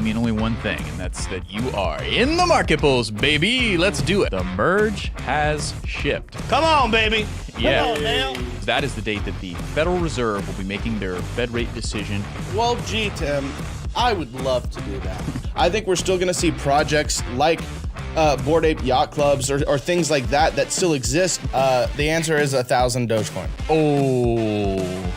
mean only one thing, and that's that you are in the market pulse, baby. Let's do it. The merge has shipped. Come on, baby. Yeah. Come on now. That is the date that the Federal Reserve will be making their Fed rate decision. Well, gee, Tim, I would love to do that. I think we're still going to see projects like Bored Ape Yacht Clubs or things like that still exist. The answer is 1,000 Dogecoin. Oh.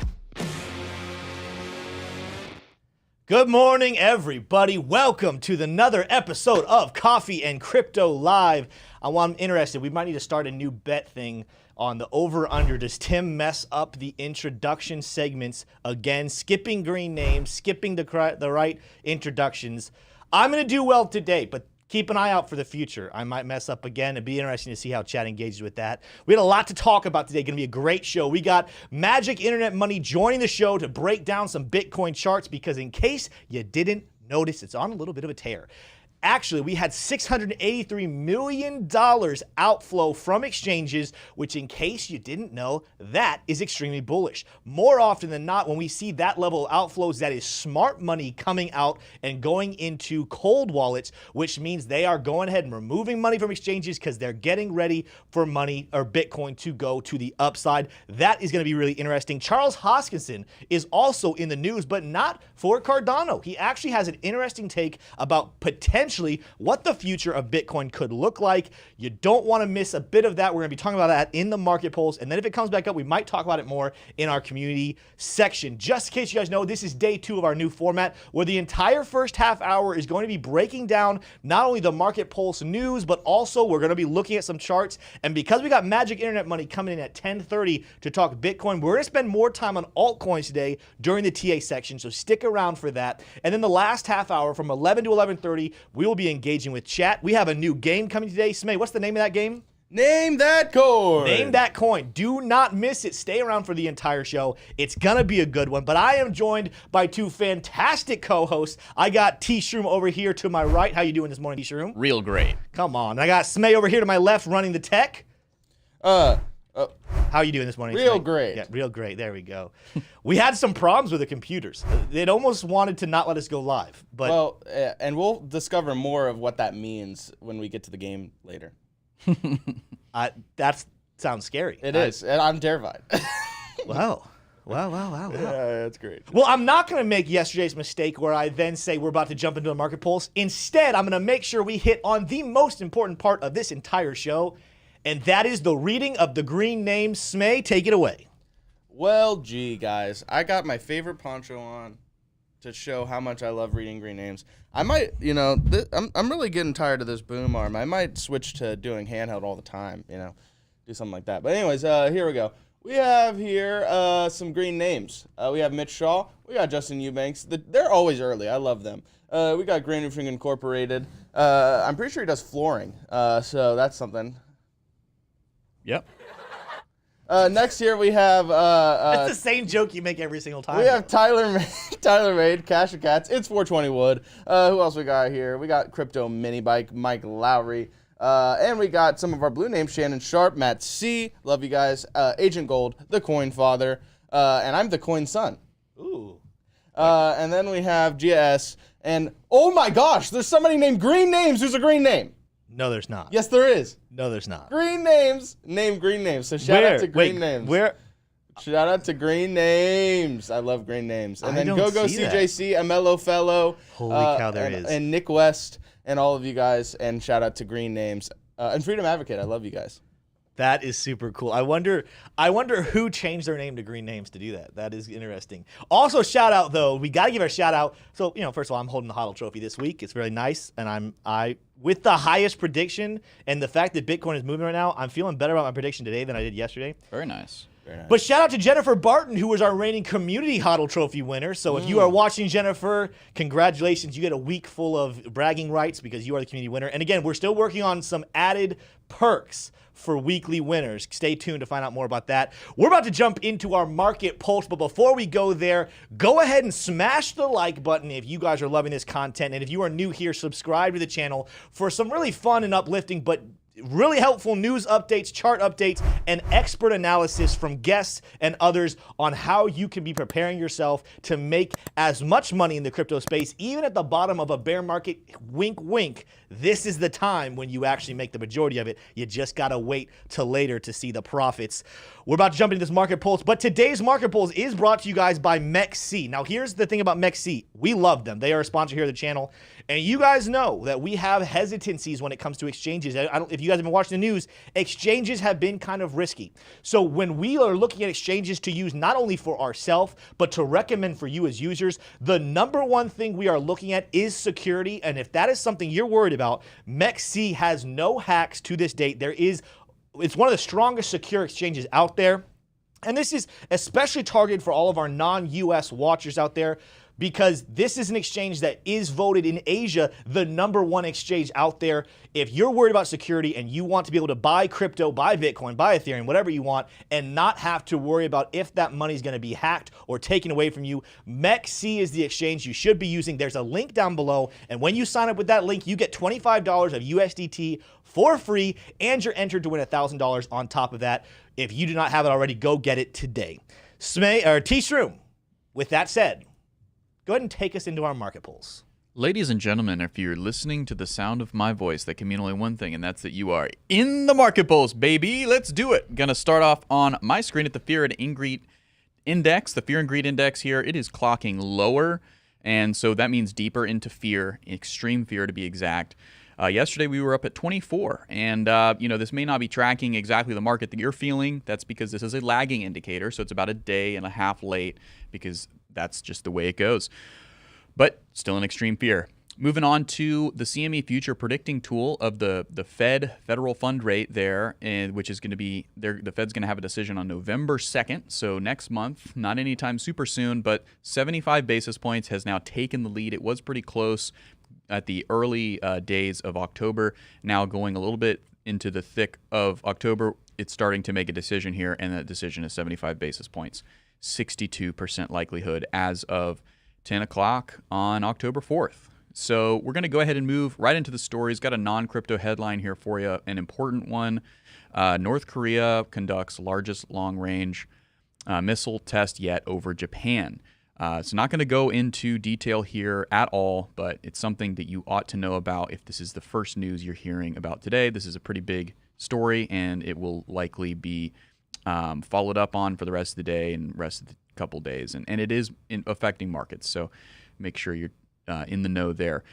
Good morning, everybody. Welcome to another episode of Coffee and Crypto Live. I'm interested. We might need to start a new bet thing on the over-under. Does Tim mess up the introduction segments again? Skipping green names, skipping the right introductions. I'm going to do well today, but keep an eye out for the future. I might mess up again. It'd be interesting to see how chat engages with that. We had a lot to talk about today. Going to be a great show. We got Magic Internet Money joining the show to break down some Bitcoin charts because in case you didn't notice, it's on a little bit of a tear. Actually, we had $683 million outflow from exchanges, which in case you didn't know, that is extremely bullish. More often than not, when we see that level of outflows, that is smart money coming out and going into cold wallets, which means they are going ahead and removing money from exchanges because they're getting ready for money or Bitcoin to go to the upside. That is going to be really interesting. Charles Hoskinson is also in the news, but not for Cardano. He actually has an interesting take about potentially what the future of Bitcoin could look like. You don't want to miss a bit of that. We're going to be talking about that in the market polls. And then if it comes back up, we might talk about it more in our community section. Just in case you guys know, this is day 2 of our new format where the entire first half hour is going to be breaking down not only the market pulse news, but also we're going to be looking at some charts. And because we got Magic Internet Money coming in at 10:30 to talk Bitcoin, we're going to spend more time on altcoins today during the TA section. So stick around for that. And then the last half hour from 11 to 11:30, we will be engaging with chat. We have a new game coming today. Smay, what's the name of that game? Name that coin. Name that coin. Do not miss it. Stay around for the entire show. It's going to be a good one. But I am joined by 2 fantastic co-hosts. I got T-Shroom over here to my right. How you doing this morning, T-Shroom? Real great. Come on. I got Smay over here to my left running the tech. How are you doing this morning? Real Smay? great. Yeah, real great. There we go. We had some problems with the computers. It almost wanted to not let us go live. But Well, and we'll discover more of what that means when we get to the game later. that sounds scary. It is, and I'm terrified. Wow. Wow. Yeah, that's great. Well, I'm not going to make yesterday's mistake where I then say we're about to jump into a market pulse. Instead, I'm going to make sure we hit on the most important part of this entire show, and that is the reading of the green names. Smay, take it away. Well, gee, guys, I got my favorite poncho on to show how much I love reading green names. I might, I'm really getting tired of this boom arm. I might switch to doing handheld all the time, do something like that. But anyways, here we go. We have here some green names. We have Mitch Shaw. We got Justin Eubanks. They're always early. I love them. We got Grain Roofing Incorporated. I'm pretty sure he does flooring, so that's something. Yep. Next here we have That's the same joke you make every single time. we have Tyler Made, Cash of Cats, It's 420 Wood. Who else we got here? We got Crypto Mini Bike, Mike Lowry, and we got some of our blue names: Shannon Sharp, Matt C. Love you guys. Agent Gold, the Coin Father, and I'm the Coin Son. Ooh. And then we have GS, and oh my gosh, there's somebody named Green Names who's a green name. No, there's not. Yes, there is. No, there's not. Green Names, name Green Names. So shout out to Green Names. Where? Shout out to Green Names. I love Green Names. And I then don't Go see that. CJC, Amello Fellow. Holy cow, there is. And Nick West and all of you guys. And shout out to Green Names. And Freedom Advocate. I love you guys. That is super cool. I wonder who changed their name to green names to do that. That is interesting. Also, shout out though. We got to give our shout out. So, first of all, I'm holding the HODL trophy this week. It's really nice, and I with the highest prediction and the fact that Bitcoin is moving right now, I'm feeling better about my prediction today than I did yesterday. Very nice. But shout out to Jennifer Barton, who was our reigning community HODL trophy winner. So if you are watching Jennifer, congratulations. You get a week full of bragging rights because you are the community winner. And again, we're still working on some added perks for weekly winners. Stay tuned to find out more about that. We're about to jump into our market pulse, but before we go there, go ahead and smash the like button if you guys are loving this content. And if you are new here, subscribe to the channel for some really fun and uplifting but really helpful news updates, chart updates, and expert analysis from guests and others on how you can be preparing yourself to make as much money in the crypto space, even at the bottom of a bear market. Wink, wink. This is the time when you actually make the majority of it. You just got to wait till later to see the profits. We're about to jump into this market pulse, but today's market pulse is brought to you guys by MEXC. Now, here's the thing about MEXC. We love them. They are a sponsor here of the channel, and you guys know that we have hesitancies when it comes to exchanges. If you guys have been watching the news, exchanges have been kind of risky. So when we are looking at exchanges to use not only for ourselves, but to recommend for you as users, the number one thing we are looking at is security. And if that is something you're worried about, MEXC has no hacks to this date. It's one of the strongest secure exchanges out there. And this is especially targeted for all of our non-US watchers out there, because this is an exchange that is voted in Asia the #1 exchange out there. If you're worried about security and you want to be able to buy crypto, buy Bitcoin, buy Ethereum, whatever you want, and not have to worry about if that money is going to be hacked or taken away from you, MEXC is the exchange you should be using. There's a link down below, and when you sign up with that link, you get $25 of USDT for free, and you're entered to win $1,000 on top of that. If you do not have it already, go get it today. T-Shroom, with that said, go ahead and take us into our market pulse. Ladies and gentlemen, if you're listening to the sound of my voice, that can mean only one thing, and that's that you are in the market pulse, baby. Let's do it. Gonna start off on my screen at the Fear and Greed Index. The Fear and Greed Index here, it is clocking lower, and so that means deeper into fear, extreme fear to be exact. Yesterday we were up at 24, and this may not be tracking exactly the market that you're feeling. That's because this is a lagging indicator, so it's about a day and a half late, because that's just the way it goes. But still in extreme fear. Moving on to the CME future predicting tool of the federal fund rate there, and which is going to be the Fed's going to have a decision on November 2nd, so next month, not anytime super soon, but 75 basis points has now taken the lead. It was pretty close at the early days of October. Now going a little bit into the thick of October, it's starting to make a decision here, and that decision is 75 basis points. 62% likelihood as of 10 o'clock on October 4th. So we're going to go ahead and move right into the stories. Got a non-crypto headline here for you, an important one. North Korea conducts largest long-range missile test yet over Japan. So not going to go into detail here at all, but it's something that you ought to know about if this is the first news you're hearing about today. This is a pretty big story, and it will likely be followed up on for the rest of the day and rest of the couple days. And it is affecting markets, so make sure you're in the know there.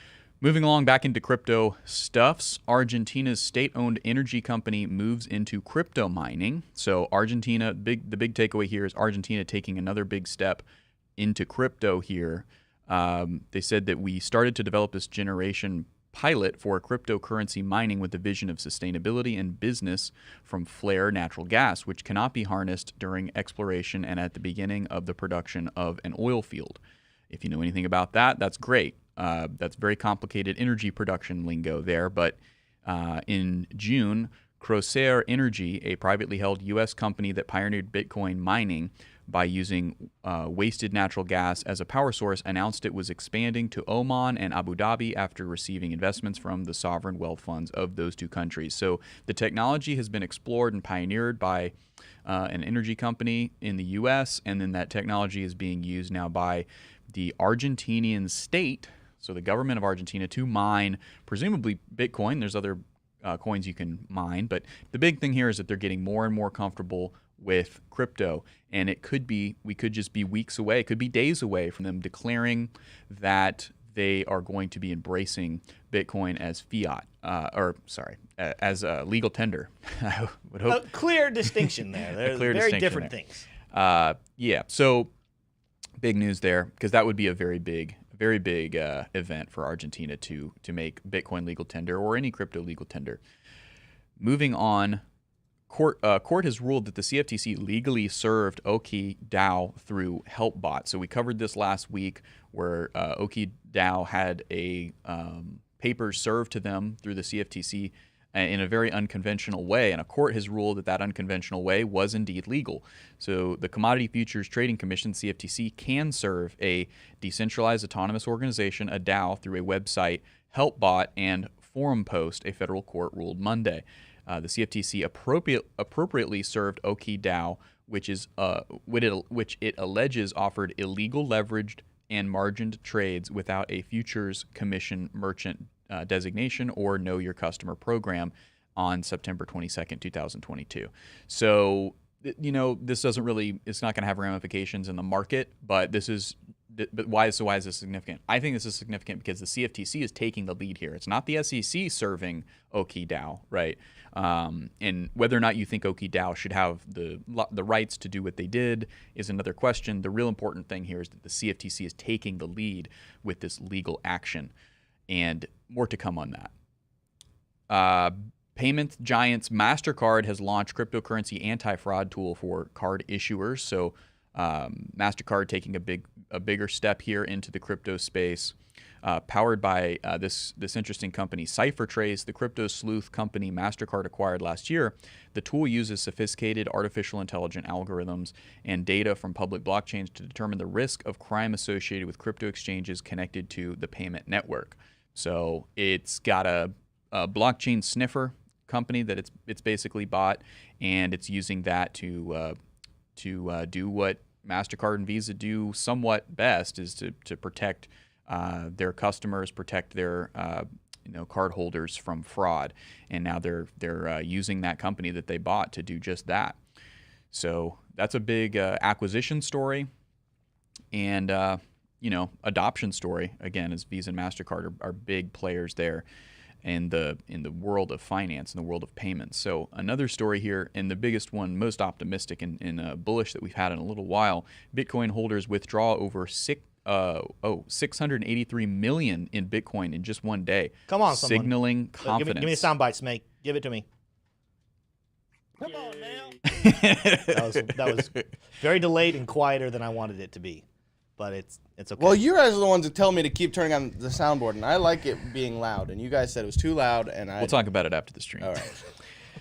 Moving along back into crypto stuffs, Argentina's state-owned energy company moves into crypto mining. So Argentina, the big takeaway here is Argentina taking another big step into crypto here. They said that we started to develop this generation pilot for cryptocurrency mining with the vision of sustainability and business from flare natural gas, which cannot be harnessed during exploration and at the beginning of the production of an oil field. If you know anything about that, that's great. That's very complicated energy production lingo there, but in June, Crosair Energy, a privately held U.S. company that pioneered Bitcoin mining by using wasted natural gas as a power source, announced it was expanding to Oman and Abu Dhabi after receiving investments from the sovereign wealth funds of those two countries. So the technology has been explored and pioneered by an energy company in the U.S., and then that technology is being used now by the Argentinian state, so the government of Argentina, to mine presumably Bitcoin. There's other coins you can mine, but the big thing here is that they're getting more and more comfortable with crypto, and we could just be weeks away, it could be days away from them declaring that they are going to be embracing Bitcoin as fiat, as a legal tender. I would hope. A clear distinction there. They're very different things. Yeah, so big news there, because that would be a very big event for Argentina to make Bitcoin legal tender or any crypto legal tender. Moving on. Court has ruled that the CFTC legally served Ooki DAO through HelpBot. So we covered this last week, where Ooki DAO had a paper served to them through the CFTC in a very unconventional way, and a court has ruled that unconventional way was indeed legal. So the Commodity Futures Trading Commission, CFTC, can serve a decentralized autonomous organization, a DAO, through a website, HelpBot, and forum post, a federal court ruled Monday. The CFTC appropriately served Ooki DAO, which it alleges offered illegal leveraged and margined trades without a futures commission merchant designation or know your customer program on September 22nd, 2022. So, this doesn't really, it's not going to have ramifications in the market, but why is this significant? I think this is significant because the CFTC is taking the lead here. It's not the SEC serving Ooki DAO, right? And whether or not you think Ooki DAO should have the rights to do what they did is another question. The real important thing here is that the CFTC is taking the lead with this legal action, and more to come on that. Payment giants MasterCard has launched cryptocurrency anti-fraud tool for card issuers. So MasterCard taking a bigger step here into the crypto space, powered by this interesting company, CipherTrace, the crypto sleuth company MasterCard acquired last year. The tool uses sophisticated artificial intelligence algorithms and data from public blockchains to determine the risk of crime associated with crypto exchanges connected to the payment network. So it's got a blockchain sniffer company that it's basically bought, and it's using that to do what MasterCard and Visa do somewhat best, is to protect their customers, protect their card holders from fraud. And now they're using that company that they bought to do just that. So that's a big acquisition story, and adoption story again, as Visa and MasterCard are big players there in the world of finance, in the world of payments. So another story here, and the biggest one, most optimistic and bullish that we've had in a little while, Bitcoin holders withdraw over 683 million in Bitcoin in just one day. Come on, signaling confidence. Give me a soundbite, Snake. Give it to me. Come on now. that was very delayed and quieter than I wanted it to be, but it's okay. Well, you guys are the ones that tell me to keep turning on the soundboard, and I like it being loud. And you guys said it was too loud, and we'll talk about it after the stream. All right.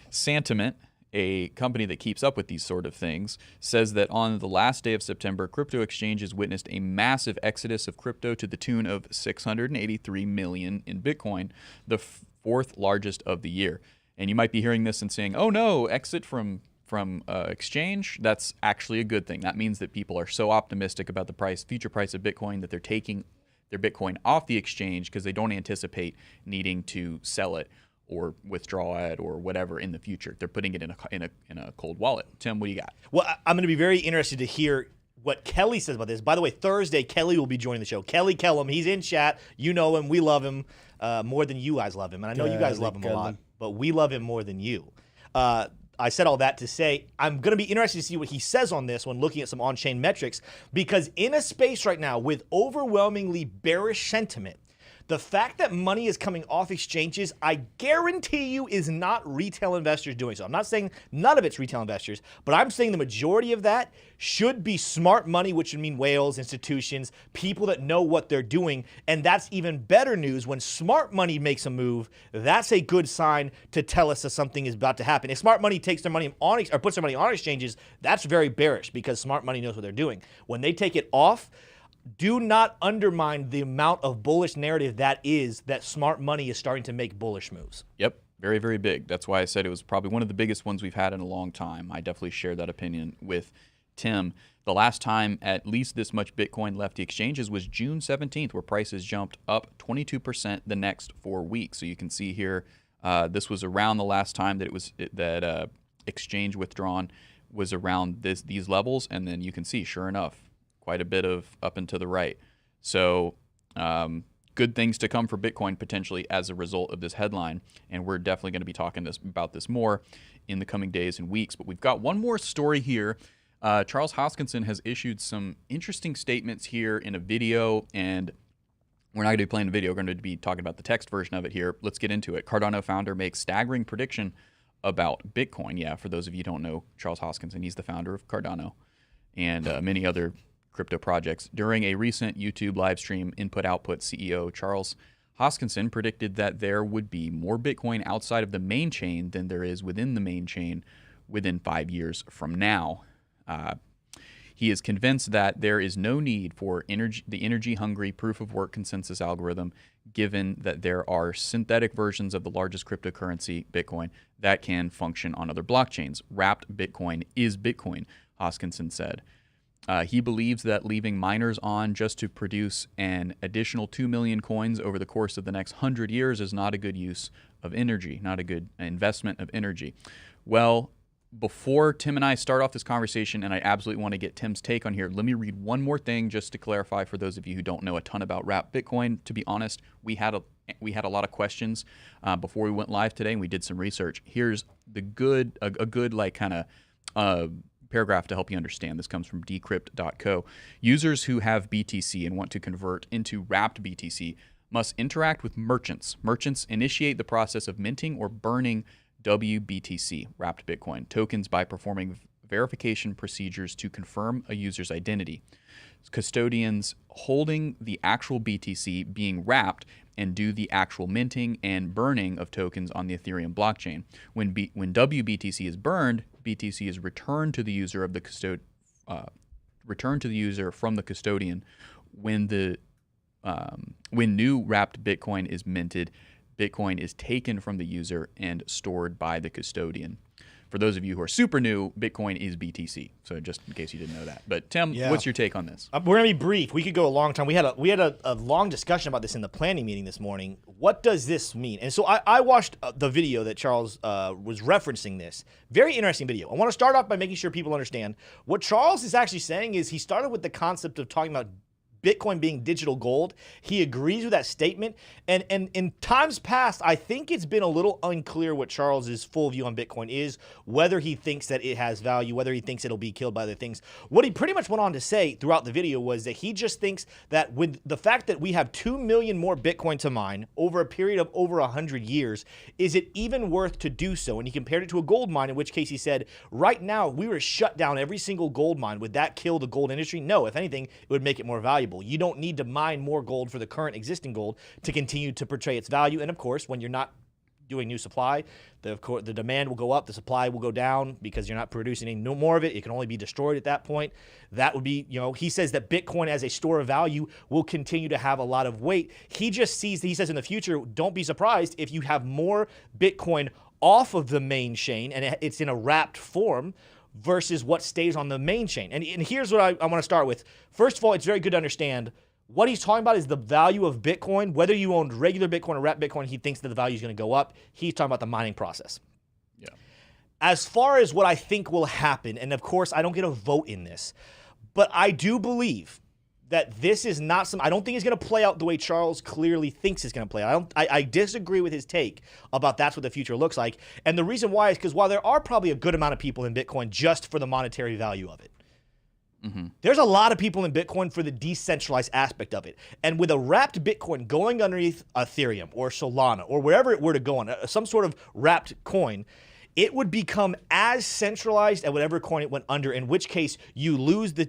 Santiment, a company that keeps up with these sort of things, says that on the last day of September, crypto exchanges witnessed a massive exodus of crypto to the tune of 683 million in Bitcoin, the fourth largest of the year. And you might be hearing this and saying, "Oh no, exit from exchange." That's actually a good thing. That means that people are so optimistic about the future price of Bitcoin, that they're taking their Bitcoin off the exchange because they don't anticipate needing to sell it or withdraw it or whatever in the future. They're putting it in a cold wallet. Tim, what do you got? Well, I'm going to be very interested to hear what Kelly says about this. By the way, Thursday, Kelly will be joining the show. Kelly Kellum, he's in chat. You know him. We love him more than you guys love him. And I know you guys love him a lot, but we love him more than you. I said all that to say I'm going to be interested to see what he says on this when looking at some on-chain metrics, because in a space right now with overwhelmingly bearish sentiment, the fact that money is coming off exchanges, I guarantee you, is not retail investors doing so. I'm not saying none of it's retail investors, but I'm saying the majority of that should be smart money, which would mean whales, institutions, people that know what they're doing. And that's even better news. When smart money makes a move, that's a good sign to tell us that something is about to happen. If smart money takes their money on or puts their money on exchanges, that's very bearish, because smart money knows what they're doing. When they take it off, do not undermine the amount of bullish narrative that smart money is starting to make bullish moves. Yep, very, very big. That's why I said it was probably one of the biggest ones we've had in a long time. I definitely share that opinion with Tim. The last time at least this much Bitcoin left the exchanges was June 17th, where prices jumped up 22% the next 4 weeks. So you can see here, this was around the last time that exchange withdrawn was around these levels, and then you can see, sure enough, quite a bit of up and to the right. So good things to come for Bitcoin potentially as a result of this headline. And we're definitely going to be talking about this more in the coming days and weeks. But we've got one more story here. Charles Hoskinson has issued some interesting statements here in a video, and we're not going to be playing the video. We're going to be talking about the text version of it here. Let's get into it. Cardano founder makes staggering prediction about Bitcoin. Yeah, for those of you who don't know Charles Hoskinson, he's the founder of Cardano and many other crypto projects. During a recent YouTube live stream, Input-Output CEO Charles Hoskinson predicted that there would be more Bitcoin outside of the main chain than there is within the main chain within 5 years from now. He is convinced that there is no need for the energy-hungry proof-of-work consensus algorithm, given that there are synthetic versions of the largest cryptocurrency, Bitcoin, that can function on other blockchains. Wrapped Bitcoin is Bitcoin, Hoskinson said. He believes that leaving miners on just to produce an additional 2 million coins over the course of the next 100 years is not a good use of energy, not a good investment of energy. Well, before Tim and I start off this conversation, and I absolutely want to get Tim's take on here, let me read one more thing just to clarify for those of you who don't know a ton about Wrapped Bitcoin. To be honest, we had a lot of questions before we went live today, and we did some research. Here's a good like kind of paragraph to help you understand. This comes from decrypt.co. Users who have BTC and want to convert into wrapped BTC must interact with merchants. Merchants initiate the process of minting or burning WBTC, wrapped Bitcoin, tokens by performing verification procedures to confirm a user's identity. Custodians holding the actual BTC being wrapped and do the actual minting and burning of tokens on the Ethereum blockchain. When WBTC is burned, BTC is returned to the user of the returned to the user from the custodian. When new wrapped Bitcoin is minted, Bitcoin is taken from the user and stored by the custodian. For those of you who are super new, Bitcoin is BTC. So just in case you didn't know that. But Tim, what's your take on this? We're gonna be brief. We could go a long time. We had a long discussion about this in the planning meeting this morning. What does this mean? And so I watched the video that Charles was referencing this. Very interesting video. I want to start off by making sure people understand what Charles is actually saying is he started with the concept of talking about Bitcoin being digital gold. He agrees with that statement. And in times past, I think it's been a little unclear what Charles's full view on Bitcoin is, whether he thinks that it has value, whether he thinks it'll be killed by other things. What he pretty much went on to say throughout the video was that he just thinks that with the fact that we have 2 million more Bitcoin to mine over a period of over 100 years, is it even worth to do so? And he compared it to a gold mine, in which case he said, right now, if we were to shut down every single gold mine, would that kill the gold industry? No, if anything, it would make it more valuable. You don't need to mine more gold for the current existing gold to continue to portray its value. And of course, when you're not doing new supply, the demand will go up, the supply will go down because you're not producing any more of it. It can only be destroyed at that point. That would be, he says that Bitcoin as a store of value will continue to have a lot of weight. He just sees, he says in the future, don't be surprised if you have more Bitcoin off of the main chain and it's in a wrapped form versus what stays on the main chain. And here's what I want to start with. First of all, it's very good to understand what he's talking about is the value of Bitcoin. Whether you owned regular Bitcoin or wrapped Bitcoin, he thinks that the value is going to go up. He's talking about the mining process. Yeah. As far as what I think will happen, and of course, I don't get a vote in this, but I do believe that this is not I don't think it's going to play out the way Charles clearly thinks it's going to play out. I disagree with his take about that's what the future looks like. And the reason why is because while there are probably a good amount of people in Bitcoin just for the monetary value of it, there's a lot of people in Bitcoin for the decentralized aspect of it. And with a wrapped Bitcoin going underneath Ethereum or Solana or wherever it were to go on, some sort of wrapped coin, it would become as centralized at whatever coin it went under, in which case you lose the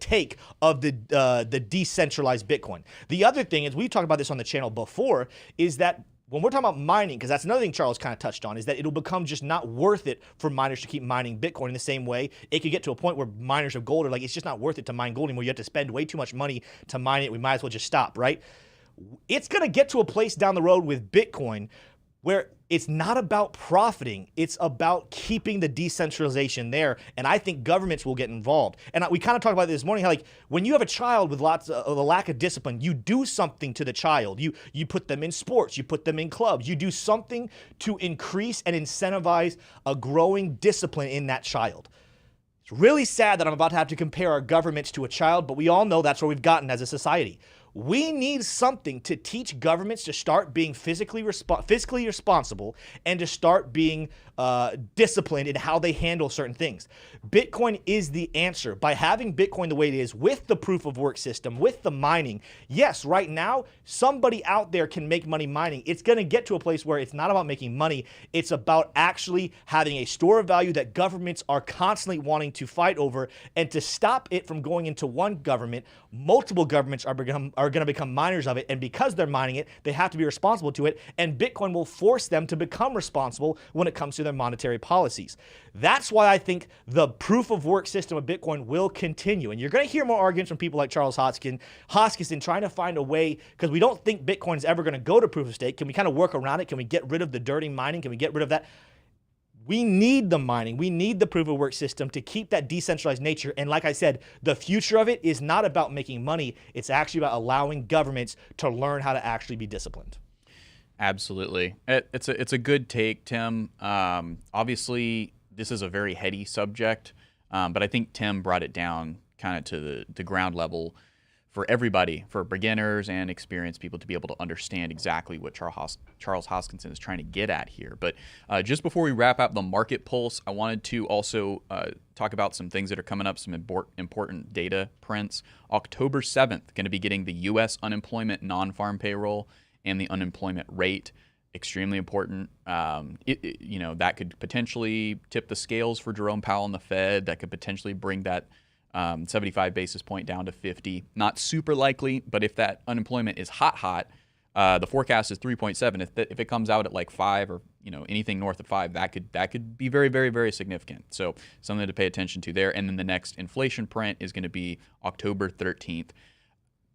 take of the decentralized Bitcoin. The other thing is, we've talked about this on the channel before, is that when we're talking about mining, because that's another thing Charles kind of touched on, is that it'll become just not worth it for miners to keep mining Bitcoin in the same way. It could get to a point where miners of gold are like, it's just not worth it to mine gold anymore. You have to spend way too much money to mine it. We might as well just stop, right? It's going to get to a place down the road with Bitcoin where it's not about profiting, it's about keeping the decentralization there, and I think governments will get involved. And we kind of talked about this morning, how like when you have a child with lots of a lack of discipline, you do something to the child. You put them in sports, you put them in clubs, you do something to increase and incentivize a growing discipline in that child. It's really sad that I'm about to have to compare our governments to a child, but we all know that's where we've gotten as a society. We need something to teach governments to start being fiscally responsible and to start being disciplined in how they handle certain things. Bitcoin is the answer. By having Bitcoin the way it is, with the proof of work system, with the mining, yes, right now, somebody out there can make money mining. It's going to get to a place where it's not about making money. It's about actually having a store of value that governments are constantly wanting to fight over, and to stop it from going into one government, multiple governments are are going to become miners of it. And because they're mining it, they have to be responsible to it. And Bitcoin will force them to become responsible when it comes to their monetary policies. That's why I think the proof of work system of Bitcoin will continue. And you're going to hear more arguments from people like Charles Hoskinson trying to find a way, because we don't think Bitcoin is ever going to go to proof of stake. Can we kind of work around it? Can we get rid of the dirty mining? Can we get rid of that? We need the mining. We need the proof of work system to keep that decentralized nature. And like I said, the future of it is not about making money. It's actually about allowing governments to learn how to actually be disciplined. Absolutely. It's a good take, Tim. Obviously, this is a very heady subject, but I think Tim brought it down kind of to the ground level for everybody, for beginners and experienced people to be able to understand exactly what Charles Hoskinson is trying to get at here. But just before we wrap up the market pulse, I wanted to also talk about some things that are coming up, some important data prints. October 7th, going to be getting the U.S. unemployment non-farm payroll and the unemployment rate. Extremely important. That could potentially tip the scales for Jerome Powell and the Fed. That could potentially bring that 75 basis point down to 50. Not super likely, but if that unemployment is hot, the forecast is 3.7. If it comes out at like 5 or anything north of 5, that could be very, very, very significant. So something to pay attention to there. And then the next inflation print is going to be October 13th.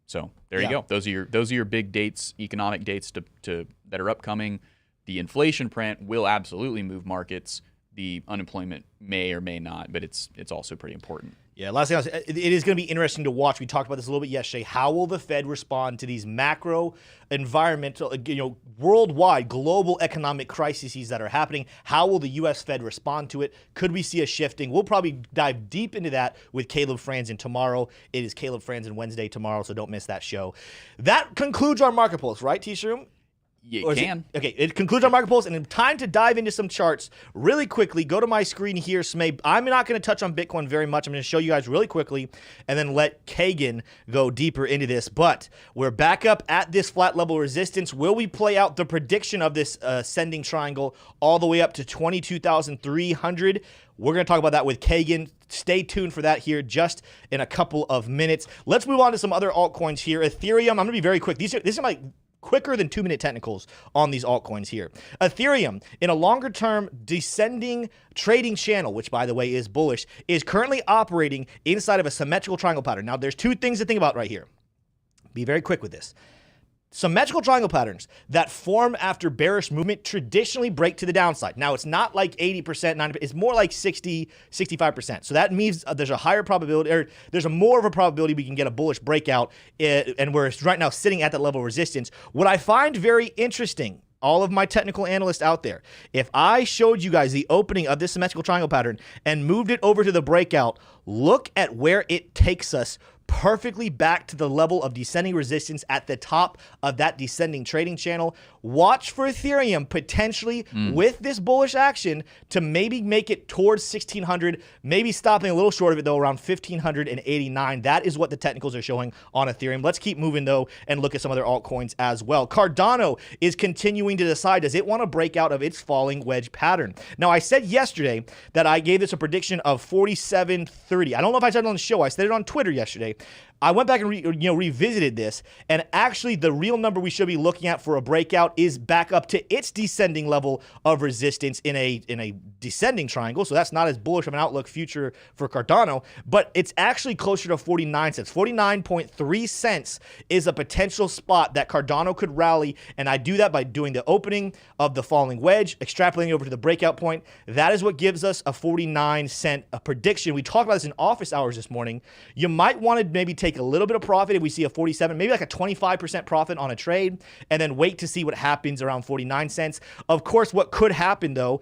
So there you go. Those are your big dates, economic dates that are upcoming. The inflation print will absolutely move markets. The unemployment may or may not, but it's also pretty important. Yeah, last thing it is going to be interesting to watch. We talked about this a little bit yesterday. How will the Fed respond to these macro, environmental, worldwide, global economic crises that are happening? How will the U.S. Fed respond to it? Could we see a shifting? We'll probably dive deep into that with Caleb Franzen tomorrow. It is Caleb Franzen Wednesday tomorrow, so don't miss that show. That concludes our market pulse, right, T-Shroom? You can. It concludes our market pulse, and time to dive into some charts really quickly. Go to my screen here, Smay. I'm not going to touch on Bitcoin very much. I'm going to show you guys really quickly and then let Kagan go deeper into this. But we're back up at this flat level resistance. Will we play out the prediction of this ascending triangle all the way up to 22,300? We're going to talk about that with Kagan. Stay tuned for that here just in a couple of minutes. Let's move on to some other altcoins here. Ethereum, I'm going to be very quick. These are like quicker than 2-minute technicals on these altcoins here. Ethereum, in a longer-term descending trading channel, which, by the way, is bullish, is currently operating inside of a symmetrical triangle pattern. Now, there's two things to think about right here. Be very quick with this. Symmetrical triangle patterns that form after bearish movement traditionally break to the downside. Now, it's not like 80%, 90%. It's more like 60, 65%. So that means there's a higher probability, or there's a more of a probability we can get a bullish breakout, and we're right now sitting at that level of resistance. What I find very interesting, all of my technical analysts out there, if I showed you guys the opening of this symmetrical triangle pattern and moved it over to the breakout, look at where it takes us perfectly back to the level of descending resistance at the top of that descending trading channel. Watch for Ethereum potentially with this bullish action to maybe make it towards 1,600, maybe stopping a little short of it though, around 1,589. That is what the technicals are showing on Ethereum. Let's keep moving though and look at some other altcoins as well. Cardano is continuing to decide, does it want to break out of its falling wedge pattern? Now, I said yesterday that I gave this a prediction of 47.30. I don't know if I said it on the show. I said it on Twitter yesterday. I went back and revisited this, and actually the real number we should be looking at for a breakout is back up to its descending level of resistance in a descending triangle. So that's not as bullish of an outlook future for Cardano, but it's actually closer to 49 cents. 49.3 cents is a potential spot that Cardano could rally, and I do that by doing the opening of the falling wedge, extrapolating over to the breakout point. That is what gives us a 49-cent prediction. We talked about this in office hours this morning. You might want to maybe take a little bit of profit if we see a 47, maybe like a 25% profit on a trade, and then wait to see what happens around 49 cents. Of course, what could happen though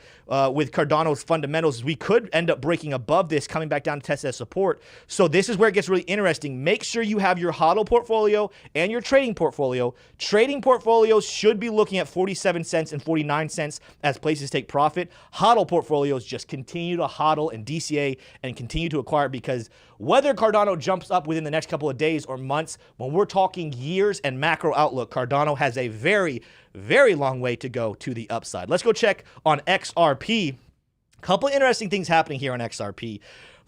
with Cardano's fundamentals is we could end up breaking above this, coming back down to test that support. So this is where it gets really interesting. Make sure you have your HODL portfolio and your trading portfolio. Trading portfolios should be looking at 47 cents and 49 cents as places take profit. HODL portfolios just continue to HODL and DCA and continue to acquire, because whether Cardano jumps up within the next couple of days or months, when we're talking years and macro outlook, Cardano has a very, very long way to go to the upside. Let's go check on XRP. Couple interesting things happening here on XRP.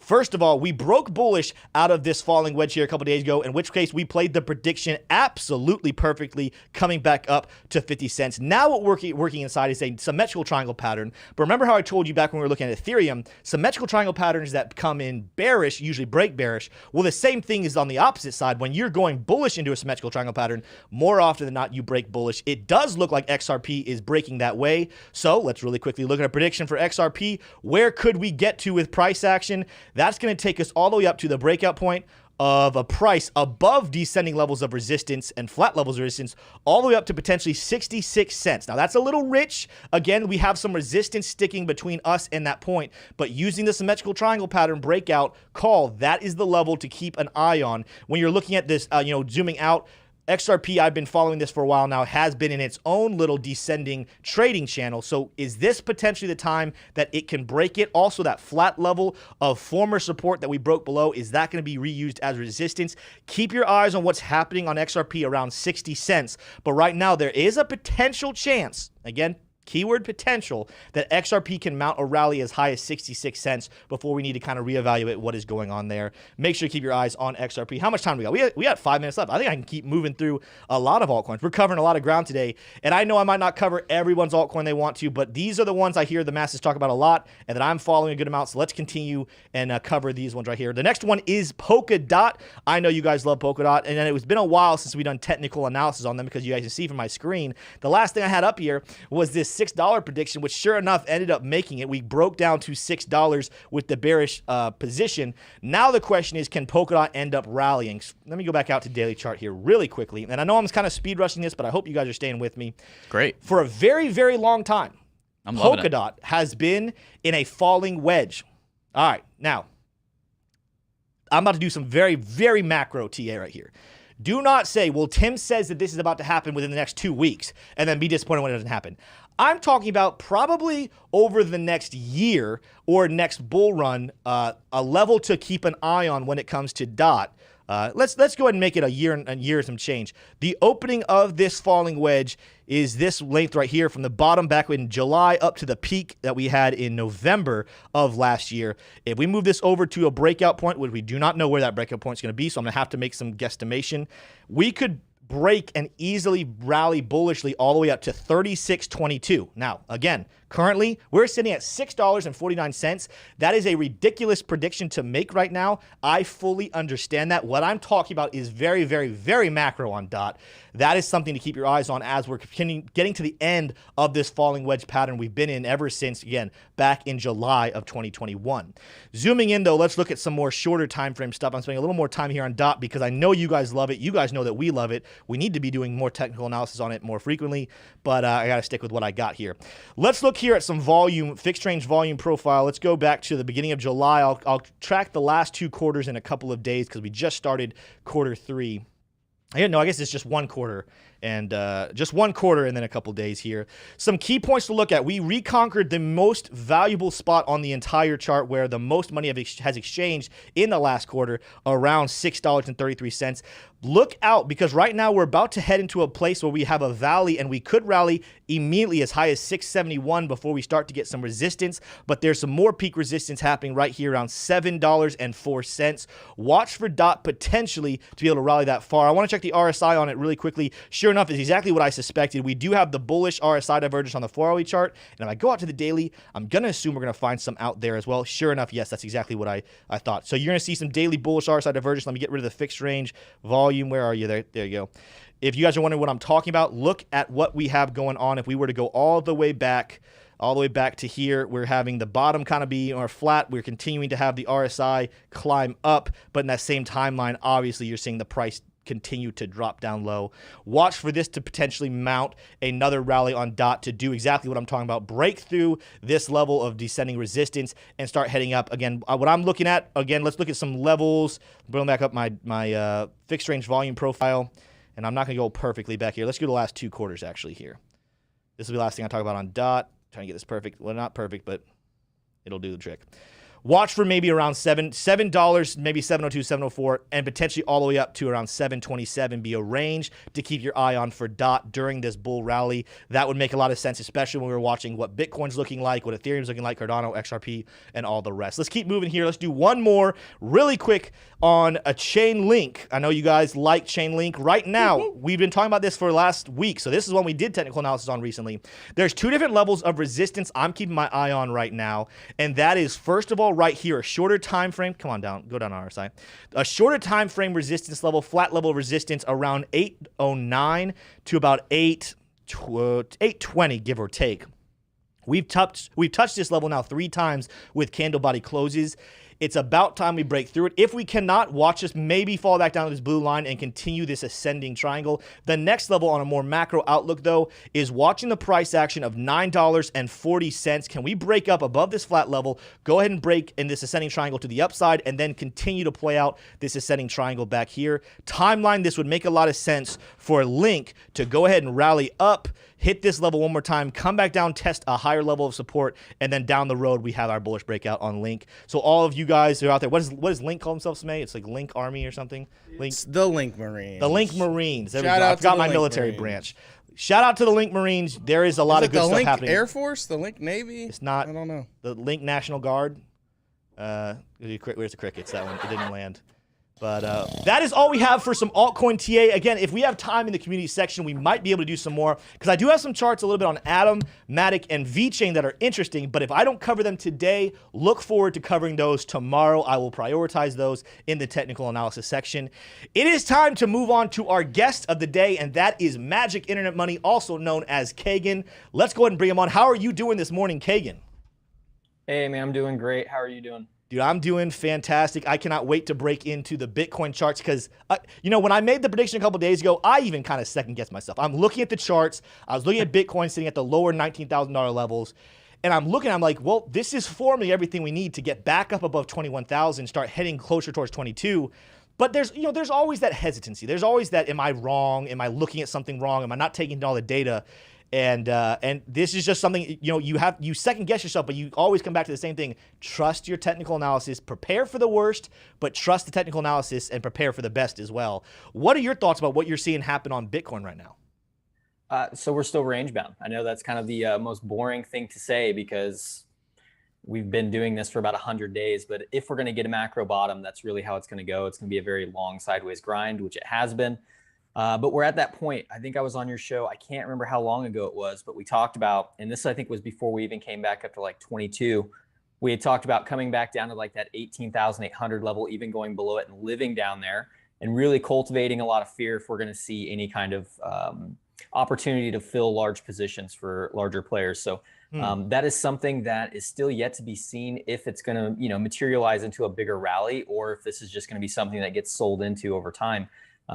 First of all, we broke bullish out of this falling wedge here a couple days ago, in which case we played the prediction absolutely perfectly, coming back up to 50 cents. Now what working inside is a symmetrical triangle pattern. But remember how I told you back when we were looking at Ethereum, symmetrical triangle patterns that come in bearish usually break bearish. Well, the same thing is on the opposite side. When you're going bullish into a symmetrical triangle pattern, more often than not, you break bullish. It does look like XRP is breaking that way. So let's really quickly look at a prediction for XRP. Where could we get to with price action? That's going to take us all the way up to the breakout point of a price above descending levels of resistance and flat levels of resistance, all the way up to potentially 66 cents. Now, that's a little rich. Again, we have some resistance sticking between us and that point, but using the symmetrical triangle pattern breakout call, that is the level to keep an eye on. When you're looking at this, zooming out, XRP, I've been following this for a while now, has been in its own little descending trading channel. So is this potentially the time that it can break it? Also, that flat level of former support that we broke below, is that going to be reused as resistance? Keep your eyes on what's happening on XRP around 60 cents. But right now, there is a potential chance, again, keyword potential, that XRP can mount a rally as high as 66 cents before we need to kind of reevaluate what is going on there. Make sure to keep your eyes on XRP. How much time do we got? We got 5 minutes left. I think I can keep moving through a lot of altcoins. We're covering a lot of ground today, and I know I might not cover everyone's altcoin they want to, but these are the ones I hear the masses talk about a lot and that I'm following a good amount, so let's continue and cover these ones right here. The next one is Polkadot. I know you guys love Polkadot, and then it was been a while since we've done technical analysis on them, because you guys can see from my screen, the last thing I had up here was this $6 prediction, which sure enough ended up making it. We broke down to $6 with the bearish position. Now the question is, can Polkadot end up rallying? Let me go back out to daily chart here really quickly. And I know I'm kind of speed rushing this, but I hope you guys are staying with me. Great. For a very, very long time, Polkadot has been in a falling wedge. All right, now I'm about to do some very, very macro TA right here. Do not say, well, Tim says that this is about to happen within the next 2 weeks, and then be disappointed when it doesn't happen. I'm talking about probably over the next year or next bull run, a level to keep an eye on when it comes to DOT. Let's go ahead and make it a year and some change. The opening of this falling wedge is this length right here, from the bottom back in July up to the peak that we had in November of last year. If we move this over to a breakout point, which we do not know where that breakout point is going to be, so I'm going to have to make some guesstimation, we could break and easily rally bullishly all the way up to 36.22. Now, again, currently, we're sitting at $6.49. That is a ridiculous prediction to make right now. I fully understand that. What I'm talking about is very, very, very macro on DOT. That is something to keep your eyes on as we're getting to the end of this falling wedge pattern we've been in ever since, again, back in July of 2021. Zooming in, though, let's look at some more shorter time frame stuff. I'm spending a little more time here on DOT because I know you guys love it. You guys know that we love it. We need to be doing more technical analysis on it more frequently, but I got to stick with what I got here. Let's look here at some volume, fixed range volume profile. Let's go back to the beginning of July. I'll track the last 2 quarters in a couple of days because we just started quarter 3. I guess it's just 1 quarter, and just 1 quarter and then a couple days here. Some key points to look at. We reconquered the most valuable spot on the entire chart where the most money has exchanged in the last quarter, around $6.33. Look out, because right now we're about to head into a place where we have a valley, and we could rally immediately as high as 671 before we start to get some resistance, but there's some more peak resistance happening right here around $7.04. Watch for DOT potentially to be able to rally that far. I want to check the RSI on it really quickly. Sure enough, it's exactly what I suspected. We do have the bullish RSI divergence on the 4-hourly chart, and if I go out to the daily, I'm going to assume we're going to find some out there as well. Sure enough, yes, that's exactly what I thought. So you're going to see some daily bullish RSI divergence. Let me get rid of the fixed range volume. Where are you? There you go. If you guys are wondering what I'm talking about, look at what we have going on. If we were to go all the way back to here, we're having the bottom kind of be or flat. We're continuing to have the RSI climb up, but in that same timeline, obviously, you're seeing the price continue to drop down low. Watch for this to potentially mount another rally on DOT to do exactly what I'm talking about. Break through this level of descending resistance and start heading up. Again, what I'm looking at, again, let's look at some levels. Bring back up my fixed range volume profile, and I'm not going to go perfectly back here. Let's go to the last 2 quarters actually here. This will be the last thing I talk about on DOT. Trying to get this perfect. Well, not perfect, but it'll do the trick. Watch for maybe around $7, maybe 702, 704, and potentially all the way up to around 727 be a range to keep your eye on for DOT during this bull rally. That would make a lot of sense, especially when we were watching what Bitcoin's looking like, what Ethereum's looking like, Cardano, XRP, and all the rest. Let's keep moving here. Let's do one more really quick on a chain link. I know you guys like chain link. Right now, we've been talking about this for last week, so this is one we did technical analysis on recently. There's two different levels of resistance I'm keeping my eye on right now, and that is, first of all, right here, a shorter time frame. Come on down, go down on our side. A shorter time frame resistance level, flat level resistance around 809 to about 820, give or take. We've touched this level now 3 times with candle body closes. It's about time we break through it. If we cannot, watch us maybe fall back down to this blue line and continue this ascending triangle. The next level on a more macro outlook, though, is watching the price action of $9.40. Can we break up above this flat level, go ahead and break in this ascending triangle to the upside, and then continue to play out this ascending triangle back here? Timeline, this would make a lot of sense for Link to go ahead and rally up, hit this level one more time, come back down, test a higher level of support, and then down the road, we have our bullish breakout on Link. So all of you guys who are out there, what does Link call themselves, May? It's like Link Army or something? Link, It's the Link Marines. the Link Marines. There we Shout go. I out to forgot the my Link military Marines. branch. Shout out to the Link Marines. There is a lot Is of it good the stuff Link happening. Air Force? The Link Navy? It's not I don't know. the Link National Guard. Where's the crickets? That one, it didn't land. But that is all we have for some altcoin TA. Again, if we have time in the community section, we might be able to do some more, because I do have some charts a little bit on Atom, Matic, and VeChain that are interesting. But if I don't cover them today, look forward to covering those tomorrow. I will prioritize those in the technical analysis section. It is time to move on to our guest of the day, and that is Magic Internet Money, also known as Kagan. Let's go ahead and bring him on. How are you doing this morning, Kagan? Hey, man, I'm doing great. How are you doing? Dude, I'm doing fantastic. I cannot wait to break into the Bitcoin charts because, when I made the prediction a couple days ago, I even kind of second-guessed myself. I'm looking at the charts. I was looking at Bitcoin sitting at the lower $19,000 levels, and I'm like, well, this is formally everything we need to get back up above 21,000, start heading closer towards 22. But there's always that hesitancy. There's always that, am I wrong? Am I looking at something wrong? Am I not taking in all the data? And this is just something, you second guess yourself, but you always come back to the same thing. Trust your technical analysis, prepare for the worst, but trust the technical analysis and prepare for the best as well. What are your thoughts about what you're seeing happen on Bitcoin right now? So we're still range bound. I know that's kind of the most boring thing to say because we've been doing this for about 100 days, but if we're going to get a macro bottom, that's really how it's going to go. It's going to be a very long sideways grind, which it has been. But we're at that point. I think I was on your show. I can't remember how long ago it was, but we talked about, and this I think was before we even came back up to like 22. We had talked about coming back down to like that 18,800 level, even going below it and living down there and really cultivating a lot of fear if we're going to see any kind of opportunity to fill large positions for larger players. So that is something that is still yet to be seen if it's going to, materialize into a bigger rally or if this is just going to be something that gets sold into over time.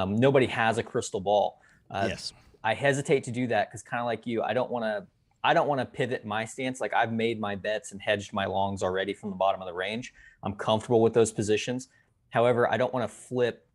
Nobody has a crystal ball. Yes. I hesitate to do that because kind of like you, I don't want to pivot my stance. Like I've made my bets and hedged my longs already from the bottom of the range. I'm comfortable with those positions. However, I don't want to flip,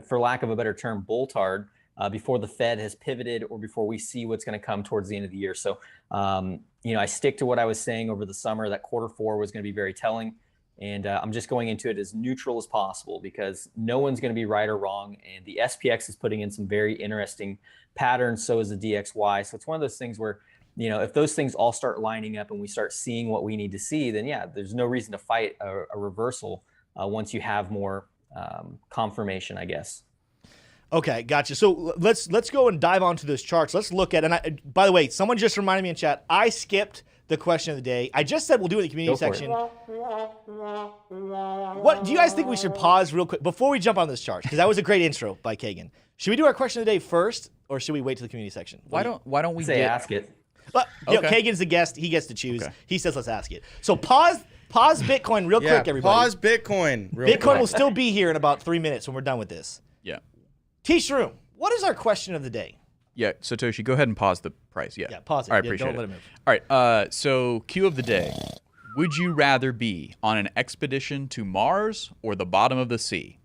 for lack of a better term, bulltard before the Fed has pivoted or before we see what's going to come towards the end of the year. So, I stick to what I was saying over the summer that Q4 was going to be very telling. And I'm just going into it as neutral as possible because no one's going to be right or wrong. And the SPX is putting in some very interesting patterns. So is the DXY. So it's one of those things where, if those things all start lining up and we start seeing what we need to see, then yeah, there's no reason to fight a reversal once you have more confirmation, I guess. Okay, gotcha. So let's go and dive onto those charts. Let's look at, and by the way, someone just reminded me in chat, I skipped the question of the day. I just said we'll do it in the community section. What do you guys think we should pause real quick before we jump on this chart? Because that was a great intro by Kagan. Should we do our question of the day first, or should we wait to the community section? Why don't we ask it? But, Okay. Kagan's the guest. He gets to choose. Okay. He says let's ask it. So pause Bitcoin real quick, everybody. Pause Bitcoin. Bitcoin will still be here in about 3 minutes when we're done with this. Yeah. T-Shroom, what is our question of the day? Yeah, Satoshi, go ahead and pause the price. Yeah. Yeah, pause it. All right, Yeah, appreciate don't it. let it move. All right, so cue of the day. Would you rather be on an expedition to Mars or the bottom of the sea?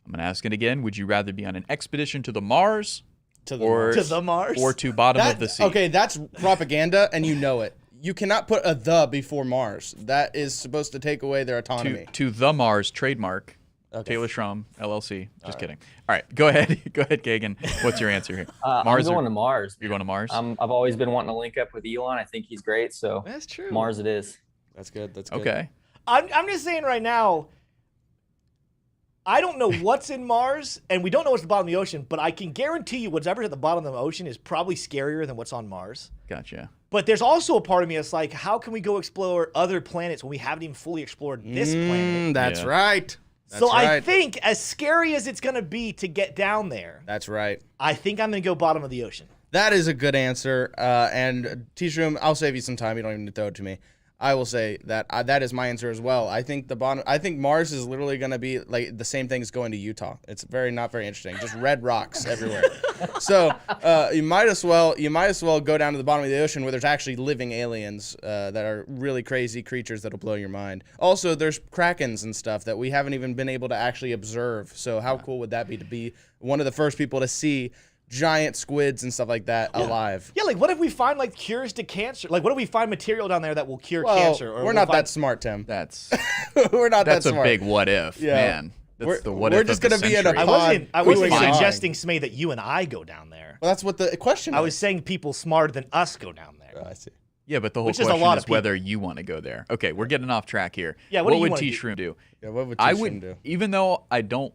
I'm going to ask it again. Would you rather be on an expedition to the Mars To the Mars. or to bottom of the sea? Okay, that's propaganda, and you know it. you cannot put a the before Mars. That is supposed to take away their autonomy. To the Mars trademark. Okay. Taylor Schrum, LLC. Just kidding. All right, go ahead. Go ahead, Kagan. What's your answer here? Mars. I'm going to Mars. You're going to Mars? I've always been wanting to link up with Elon. I think he's great. So That's true. Mars it is. That's good. That's good. Okay. I'm just saying right now, I don't know what's in Mars, and we don't know what's at the bottom of the ocean, but I can guarantee you whatever's at the bottom of the ocean is probably scarier than what's on Mars. Gotcha. But there's also a part of me that's like, how can we go explore other planets when we haven't even fully explored this planet? That's Yeah. right. That's So I right. think as scary as it's going to be to get down there, That's right. I think I'm going to go bottom of the ocean. That is a good answer. And T-Shroom, I'll save you some time. You don't even need to throw it to me. I will say that that is my answer as well. I think Mars is literally going to be like the same thing as going to Utah. It's not very interesting. Just red rocks everywhere. So you might as well go down to the bottom of the ocean where there's actually living aliens that are really crazy creatures that'll blow your mind. Also, there's krakens and stuff that we haven't even been able to actually observe. So how cool would that be to be one of the first people to see giant squids and stuff like that alive? Yeah, like what if we find like cures to cancer? Like what if we find material down there that will cure Well, cancer? Or we're not that smart, Tim. That's We're not that that's a smart. big what if, Yeah. man. That's the what we're if just of the gonna be in a century. I wasn't Cooling on. suggesting, Smay, that you and I go down there. Well, that's what the question I is. was saying people smarter than us go down there. I see. Yeah, but the whole Which is a question lot is of whether you want to go there. Okay, we're getting off track here. Yeah, what what do you would wanna do? T-Shroom do? Yeah, what would I T-Shroom would, do? even though I don't.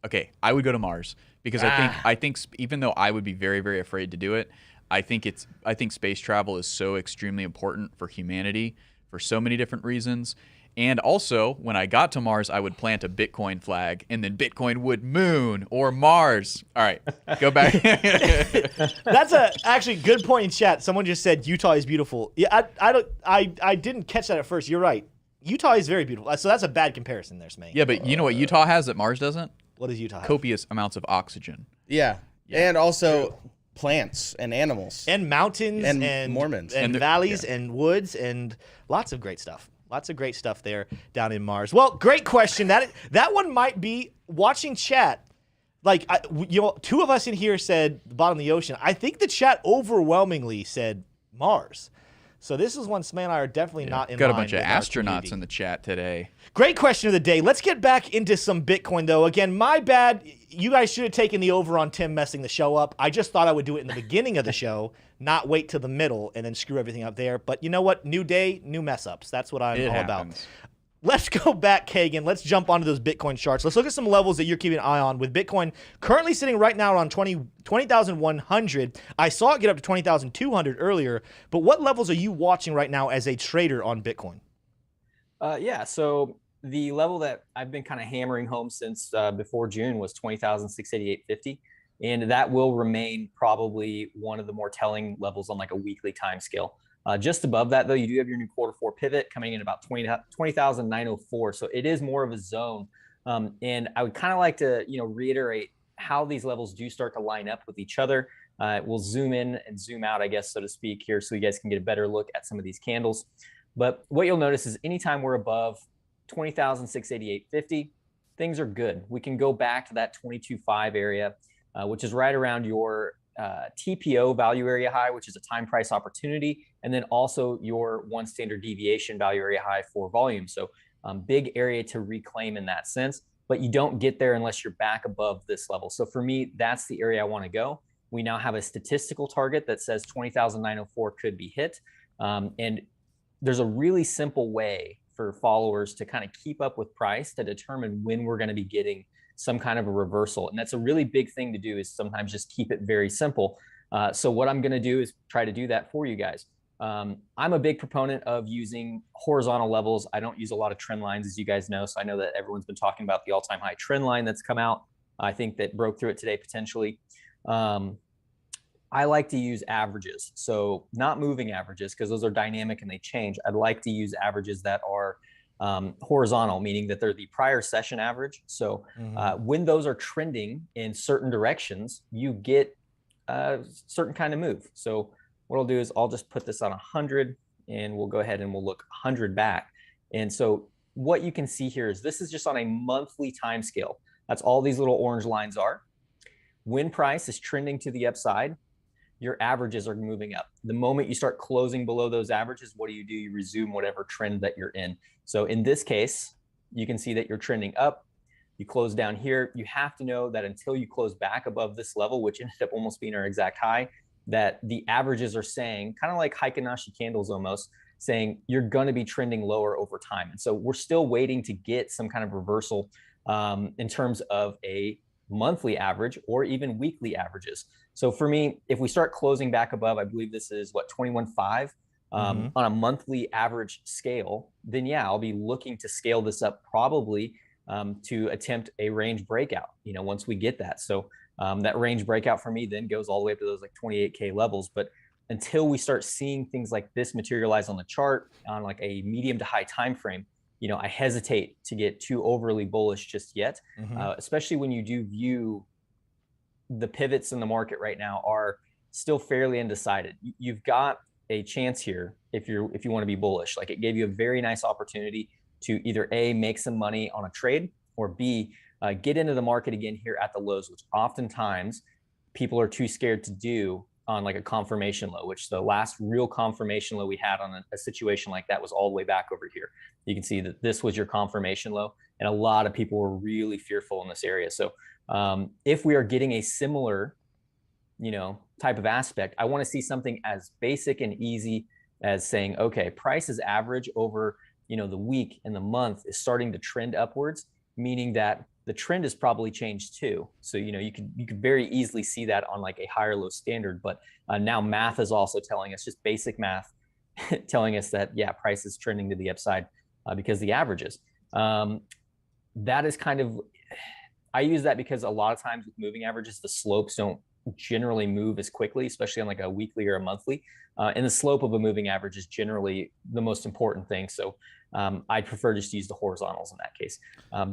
Okay, I would go to Mars because I think even though I would be very, very afraid to do it, I think space travel is so extremely important for humanity for so many different reasons. And also, when I got to Mars, I would plant a Bitcoin flag, and then Bitcoin would moon or Mars. All right, go back. That's a actually good point in chat. Someone just said Utah is beautiful. Yeah, I didn't catch that at first. You're right. Utah is very beautiful. So that's a bad comparison there, Smay. Yeah, but you know what Utah has that Mars doesn't? What does Utah have? Copious amounts of oxygen. Yeah. And also plants and animals. And mountains And Mormons. and valleys and woods and lots of great stuff. Lots of great stuff there down in Mars. Well, great question. That one might be watching chat. Like, two of us in here said the bottom of the ocean. I think the chat overwhelmingly said Mars. So this is one Smay and I are definitely not in Got a line bunch of with our astronauts community. in the chat today. Great question of the day. Let's get back into some Bitcoin, though. Again, my bad. You guys should have taken the over on Tim messing the show up. I just thought I would do it in the beginning of the show, not wait till the middle and then screw everything up there. But you know what? New day, new mess ups. That's what I'm It all about. happens. Let's go back, Kagan. Let's jump onto those Bitcoin charts. Let's look at some levels that you're keeping an eye on. With Bitcoin currently sitting right now around 20,100. I saw it get up to 20,200 earlier. But what levels are you watching right now as a trader on Bitcoin? Yeah, so the level that I've been kind of hammering home since before June was 20,688.50. And that will remain probably one of the more telling levels on like a weekly time scale. Just above that, though, you do have your new quarter four pivot coming in about 20,904. So it is more of a zone. And I would kind of like to, reiterate how these levels do start to line up with each other. We'll zoom in and zoom out, I guess, so to speak here, so you guys can get a better look at some of these candles. But what you'll notice is anytime we're above 20,688.50, things are good. We can go back to that 22.5 area, which is right around your TPO value area high, which is a time price opportunity, and then also your one standard deviation value area high for volume. So big area to reclaim in that sense, but you don't get there unless you're back above this level. So for me, that's the area I want to go. We now have a statistical target that says 20,904 could be hit. And there's a really simple way for followers to kind of keep up with price to determine when we're going to be getting some kind of a reversal. And that's a really big thing to do, is sometimes just keep it very simple. So what I'm going to do is try to do that for you guys. I'm a big proponent of using horizontal levels. I don't use a lot of trend lines, as you guys know. So I know that everyone's been talking about the all-time high trend line that's come out. I think that broke through it today potentially. I like to use averages. So not moving averages, because those are dynamic and they change. I'd like to use averages that are horizontal, meaning that they're the prior session average. So when those are trending in certain directions, you get a certain kind of move. So what I'll do is I'll just put this on 100, and we'll go ahead and we'll look 100 back. And so what you can see here is this is just on a monthly time scale. That's all these little orange lines are. When price is trending to the upside, your averages are moving up. The moment you start closing below those averages, what do? You resume whatever trend that you're in. So in this case, you can see that you're trending up. You close down here. You have to know that until you close back above this level, which ended up almost being our exact high, that the averages are saying, kind of like Heikin-Ashi candles almost, saying you're going to be trending lower over time. And so we're still waiting to get some kind of reversal in terms of a monthly average or even weekly averages. So for me, if we start closing back above, I believe this is what, 21.5 on a monthly average scale, then yeah, I'll be looking to scale this up probably to attempt a range breakout, once we get that. So that range breakout for me then goes all the way up to those like 28K levels. But until we start seeing things like this materialize on the chart on like a medium to high time frame, I hesitate to get too overly bullish just yet, especially when you do view the pivots in the market right now are still fairly undecided. You've got a chance here if you want to be bullish. Like, it gave you a very nice opportunity to either A, make some money on a trade, or B, get into the market again here at the lows, which oftentimes people are too scared to do on like a confirmation low, which the last real confirmation low we had on a situation like that was all the way back over here. You can see that this was your confirmation low, and a lot of people were really fearful in this area. So if we are getting a similar, type of aspect, I want to see something as basic and easy as saying, okay, price is average over, the week and the month is starting to trend upwards, meaning that the trend has probably changed too. So, you could very easily see that on like a higher low standard, but now math is also telling us, just basic math, telling us that, yeah, price is trending to the upside because the averages. That is kind of, I use that because a lot of times with moving averages, the slopes don't generally move as quickly, especially on like a weekly or a monthly. And the slope of a moving average is generally the most important thing. So I prefer just to use the horizontals in that case.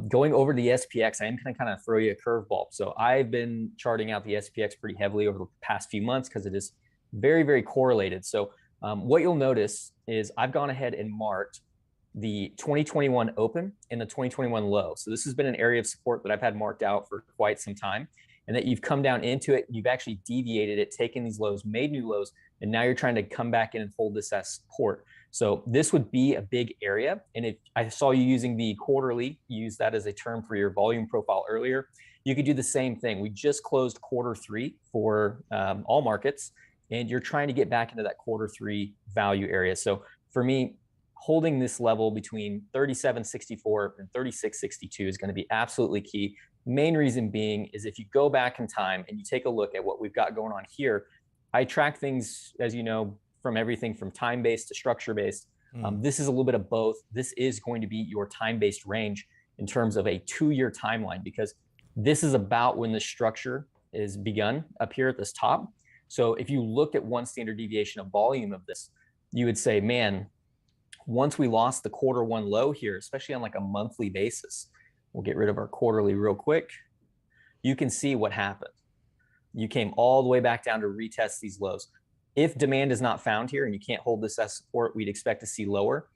Going over to the SPX, I am going to kind of throw you a curveball. So I've been charting out the SPX pretty heavily over the past few months because it is very, very correlated. So what you'll notice is I've gone ahead and marked the 2021 open and the 2021 low. So this has been an area of support that I've had marked out for quite some time, and that you've come down into it, you've actually deviated it, taken these lows, made new lows, and now you're trying to come back in and hold this as support. So this would be a big area. And if I saw you using the quarterly, use that as a term for your volume profile earlier, you could do the same thing. We just closed quarter 3 for all markets, and you're trying to get back into that quarter 3 value area. So for me, holding this level between 37.64 and 36.62 is going to be absolutely key. Main reason being is if you go back in time and you take a look at what we've got going on here, I track things, as you know, from everything from time-based to structure-based. This is a little bit of both. This is going to be your time-based range in terms of a 2-year timeline, because this is about when the structure is begun up here at this top. So if you looked at one standard deviation of volume of this, you would say, man, once we lost the quarter 1 low here, especially on like a monthly basis, we'll get rid of our quarterly real quick. You can see what happened. You came all the way back down to retest these lows. If demand is not found here and you can't hold this as support, we'd expect to see lower.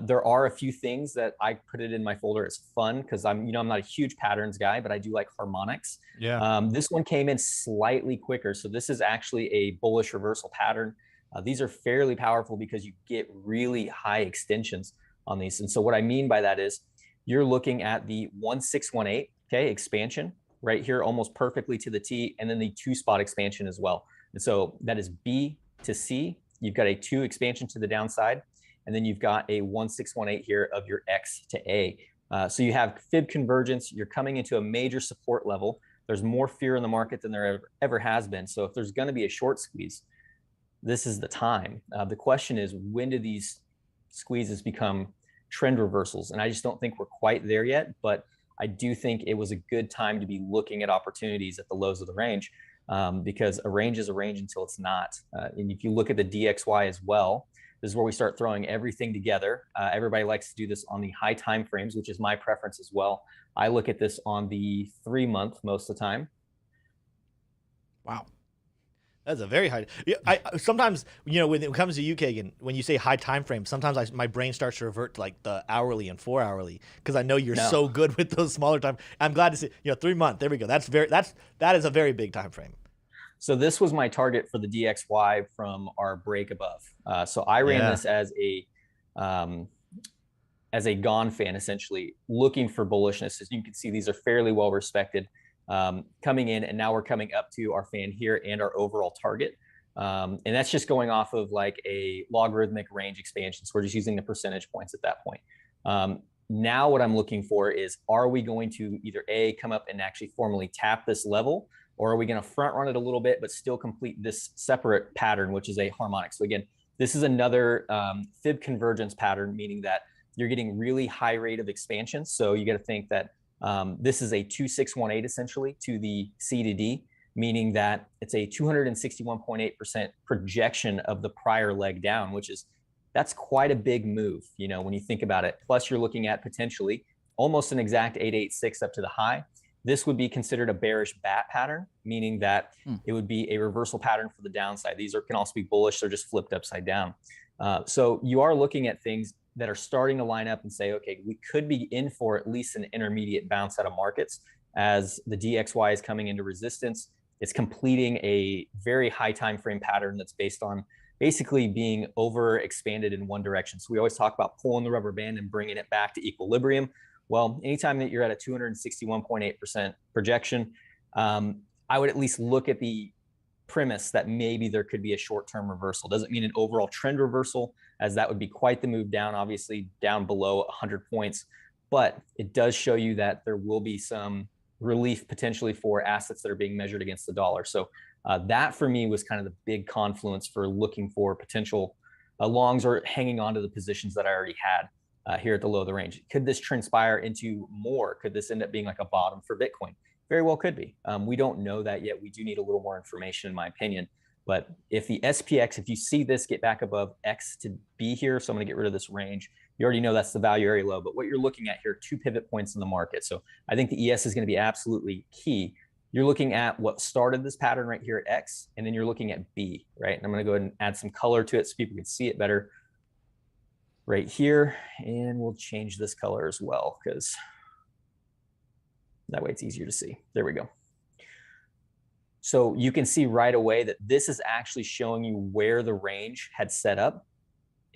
There are a few things that I put it in my folder as fun because I'm not a huge patterns guy, but I do like harmonics. Yeah. This one came in slightly quicker. So this is actually a bullish reversal pattern. These are fairly powerful because you get really high extensions on these. And so what I mean by that is you're looking at the 1618, okay, expansion right here, almost perfectly to the T, and then the 2-spot expansion as well. And so that is B to C. You've got a 2 expansion to the downside, and then you've got a 1618 here of your X to A. So you have fib convergence. You're coming into a major support level. There's more fear in the market than there ever has been. So if there's going to be a short squeeze, this is the time. The question is, when do these squeezes become trend reversals? And I just don't think we're quite there yet, but I do think it was a good time to be looking at opportunities at the lows of the range, because a range is a range until it's not. And if you look at the DXY as well, this is where we start throwing everything together. Everybody likes to do this on the high time frames, which is my preference as well. I look at this on the 3-month most of the time. Wow. That's a very high. I sometimes, when it comes to UK again, when you say high time frame, sometimes my brain starts to revert to like the hourly and 4 hourly, because I know you're so good with those smaller time. I'm glad to see 3 month. There we go. That is a very big time frame. So this was my target for the DXY from our break above. So I ran this as a gone fan, essentially looking for bullishness. As you can see, these are fairly well respected coming in, and now we're coming up to our fan here and our overall target. And that's just going off of like a logarithmic range expansion. So we're just using the percentage points at that point. Now what I'm looking for is, are we going to either A, come up and actually formally tap this level, or are we going to front run it a little bit, but still complete this separate pattern, which is a harmonic. So again, this is another fib convergence pattern, meaning that you're getting really high rate of expansion. So you got to think that this is a 2618 essentially to the C to D, meaning that it's a 261.8% projection of the prior leg down, which is, that's quite a big move, you know, when you think about it. Plus you're looking at potentially almost an exact 886 up to the high. This would be considered a bearish bat pattern, meaning that it would be a reversal pattern for the downside. These can also be bullish. They're just flipped upside down. So you are looking at things that are starting to line up and say, okay, we could be in for at least an intermediate bounce out of markets as the DXY is coming into resistance. It's completing a very high time frame pattern that's based on basically being over expanded in one direction. So we always talk about pulling the rubber band and bringing it back to equilibrium. Well, anytime that you're at a 261.8% projection, I would at least look at the premise that maybe there could be a short-term reversal. Doesn't mean an overall trend reversal, as that would be quite the move down, obviously down below 100 points, but it does show you that there will be some relief potentially for assets that are being measured against the dollar. So that for me was kind of the big confluence for looking for potential longs or hanging on to the positions that I already had here at the low of the range. Could this transpire into more? Could this end up being like a bottom for Bitcoin? Very well could be. We don't know that yet. We do need a little more information, in my opinion. But if the SPX, if you see this get back above X to be here, so I'm going to get rid of this range. You already know that's the value area low. But what you're looking at here, 2 pivot points in the market. So I think the ES is going to be absolutely key. You're looking at what started this pattern right here at X, and then you're looking at B, right? And I'm going to go ahead and add some color to it so people can see it better right here. And we'll change this color as well, because that way it's easier to see. There we go. So you can see right away that this is actually showing you where the range had set up.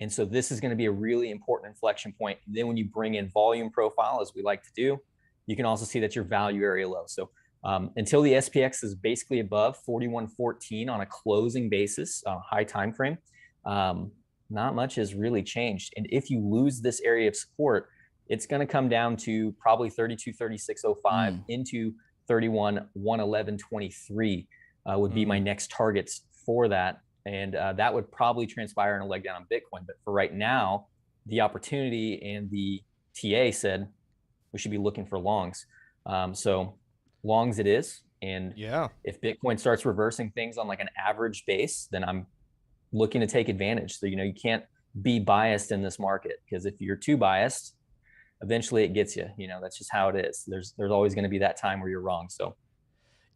And so this is going to be a really important inflection point. And then when you bring in volume profile, as we like to do, you can also see that your value area low. So until the SPX is basically above 4114 on a closing basis, high time frame, not much has really changed. And if you lose this area of support, it's going to come down to probably 32.3605 into 31.11123 would be my next targets for that. And that would probably transpire in a leg down on Bitcoin. But for right now, the opportunity and the TA said we should be looking for longs. So longs it is. And if Bitcoin starts reversing things on like an average base, then I'm looking to take advantage. So, you know, you can't be biased in this market, because if you're too biased, eventually it gets you. You know, that's just how it is. There's always going to be that time where you're wrong. So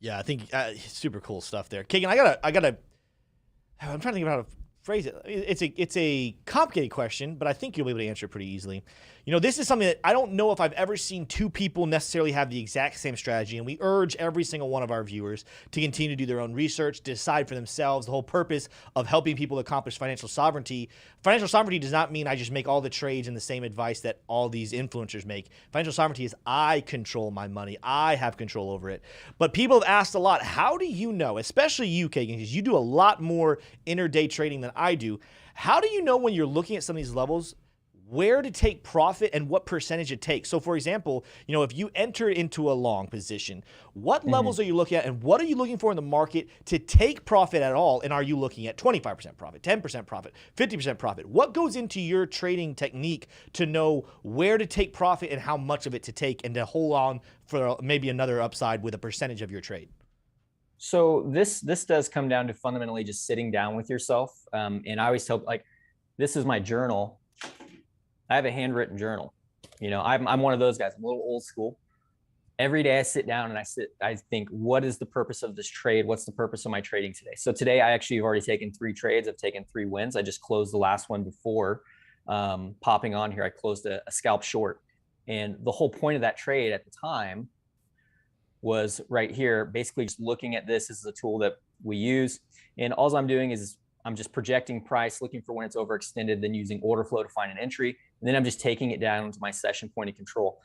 yeah, I think super cool stuff there. Kagan, I'm trying to think of how to phrase it. It's a complicated question, but I think you'll be able to answer it pretty easily. You know, this is something that I don't know if I've ever seen two people necessarily have the exact same strategy, and we urge every single one of our viewers to continue to do their own research, decide for themselves. The whole purpose of helping people accomplish financial sovereignty. Financial sovereignty does not mean I just make all the trades and the same advice that all these influencers make. Financial sovereignty is I control my money. I have control over it. But people have asked a lot, how do you know, especially you, Kagan, because you do a lot more intraday trading than I do. How do you know when you're looking at some of these levels where to take profit and what percentage it takes? So for example, you know, if you enter into a long position, what levels are you looking at, and what are you looking for in the market to take profit at all? And are you looking at 25% profit, 10% profit, 50% profit? What goes into your trading technique to know where to take profit and how much of it to take, and to hold on for maybe another upside with a percentage of your trade? So this does come down to fundamentally just sitting down with yourself. And I always tell, like, this is my journal. I have a handwritten journal. You know, I'm one of those guys. I'm a little old school. Every day I sit down and I think, what is the purpose of this trade? What's the purpose of my trading today? So today I actually have already taken 3 trades. I've taken 3 wins. I just closed the last one before popping on here. I closed a scalp short. And the whole point of that trade at the time was right here, basically just looking at this as a tool that we use. And all I'm doing is I'm just projecting price, looking for when it's overextended, then using order flow to find an entry. And then I'm just taking it down to my session point of control.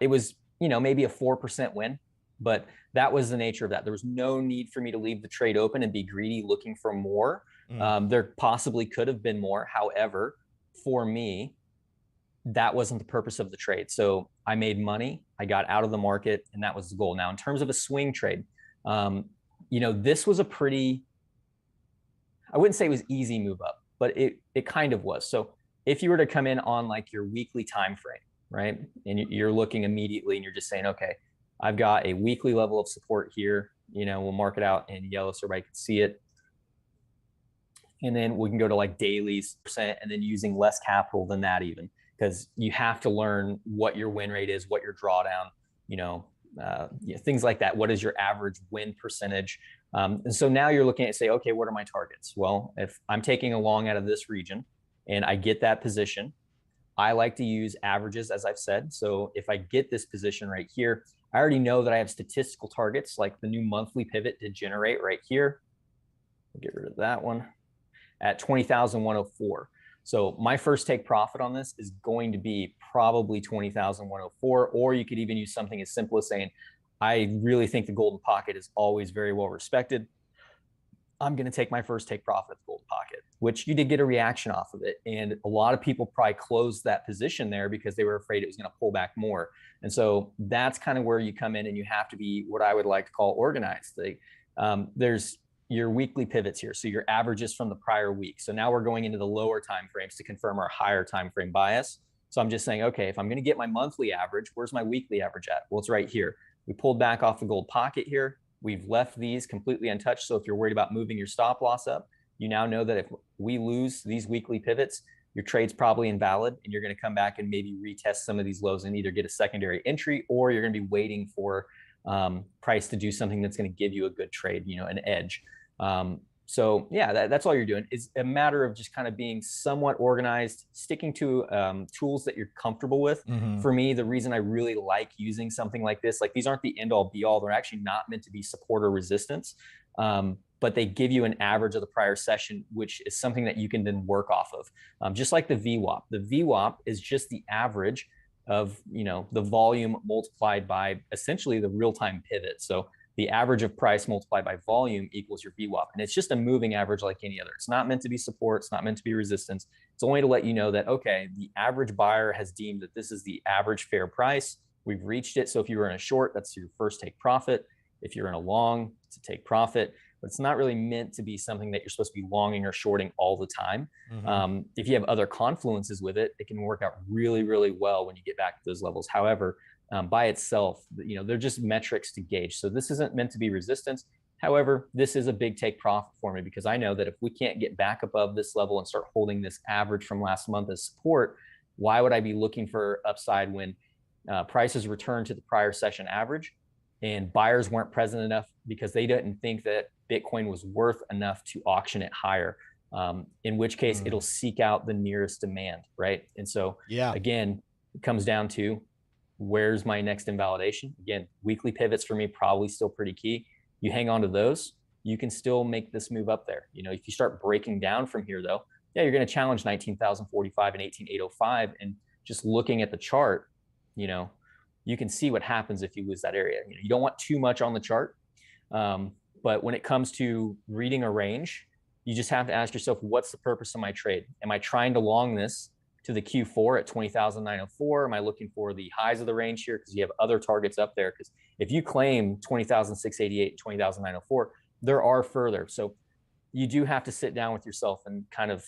It was, maybe a 4% win, but that was the nature of that. There was no need for me to leave the trade open and be greedy looking for more. There possibly could have been more. However, for me, that wasn't the purpose of the trade. So I made money, I got out of the market, and that was the goal. Now, in terms of a swing trade, this was a pretty, I wouldn't say it was easy move up, but it kind of was. So if you were to come in on like your weekly time frame, right, and you're looking immediately and you're just saying, okay, I've got a weekly level of support here, we'll mark it out in yellow so everybody can see it. And then we can go to like dailies percent, and then using less capital than that even, because you have to learn what your win rate is, what your drawdown, things like that. What is your average win percentage? And so now you're looking at, say, okay, what are my targets? Well, if I'm taking a long out of this region and I get that position, I like to use averages, as I've said. So if I get this position right here, I already know that I have statistical targets like the new monthly pivot to generate right here. I'll get rid of that one at 20,104. So my first take profit on this is going to be probably 20,104, or you could even use something as simple as saying, I really think the golden pocket is always very well respected. I'm going to take my first take profit at the golden pocket, which you did get a reaction off of it. And a lot of people probably closed that position there because they were afraid it was going to pull back more. And so that's kind of where you come in, and you have to be what I would like to call organized. There's your weekly pivots here. So your averages from the prior week. So now we're going into the lower time frames to confirm our higher time frame bias. So I'm just saying, okay, if I'm going to get my monthly average, where's my weekly average at? Well, it's right here. We pulled back off the gold pocket here. We've left these completely untouched. So if you're worried about moving your stop loss up, you now know that if we lose these weekly pivots, your trade's probably invalid, and you're going to come back and maybe retest some of these lows and either get a secondary entry, or you're going to be waiting for price to do something that's going to give you a good trade, an edge. So yeah, that's all you're doing. It's a matter of just kind of being somewhat organized, sticking to tools that you're comfortable with. For me, the reason I really like using something like this, like these aren't the end all be all. They're actually not meant to be support or resistance, but they give you an average of the prior session, which is something that you can then work off of. Just like the VWAP. The VWAP is just the average of, the volume multiplied by essentially the real-time pivot. So the average of price multiplied by volume equals your VWAP. And it's just a moving average like any other. It's not meant to be support. It's not meant to be resistance. It's only to let you know that, okay, the average buyer has deemed that this is the average fair price. We've reached it. So if you were in a short, that's your first take profit. If you're in a long, it's a take profit. But it's not really meant to be something that you're supposed to be longing or shorting all the time. If you have other confluences with it, it can work out really, really well when you get back to those levels. However, by itself, they're just metrics to gauge. So this isn't meant to be resistance. However, this is a big take profit for me, because I know that if we can't get back above this level and start holding this average from last month as support, why would I be looking for upside when prices return to the prior session average and buyers weren't present enough because they didn't think that Bitcoin was worth enough to auction it higher? In which case it'll seek out the nearest demand, right? And so again, it comes down to, where's my next invalidation? Again, weekly pivots for me, probably still pretty key. You hang on to those, you can still make this move up there. If you start breaking down from here though, yeah, you're going to challenge 19,045 and 18,805. And just looking at the chart, you can see what happens if you lose that area. You don't want too much on the chart. But when it comes to reading a range, you just have to ask yourself, what's the purpose of my trade? Am I trying to long this to the Q4 at 20,904? Am I looking for the highs of the range here? Because you have other targets up there. Because if you claim 20,688 and 20,904, there are further. So you do have to sit down with yourself and kind of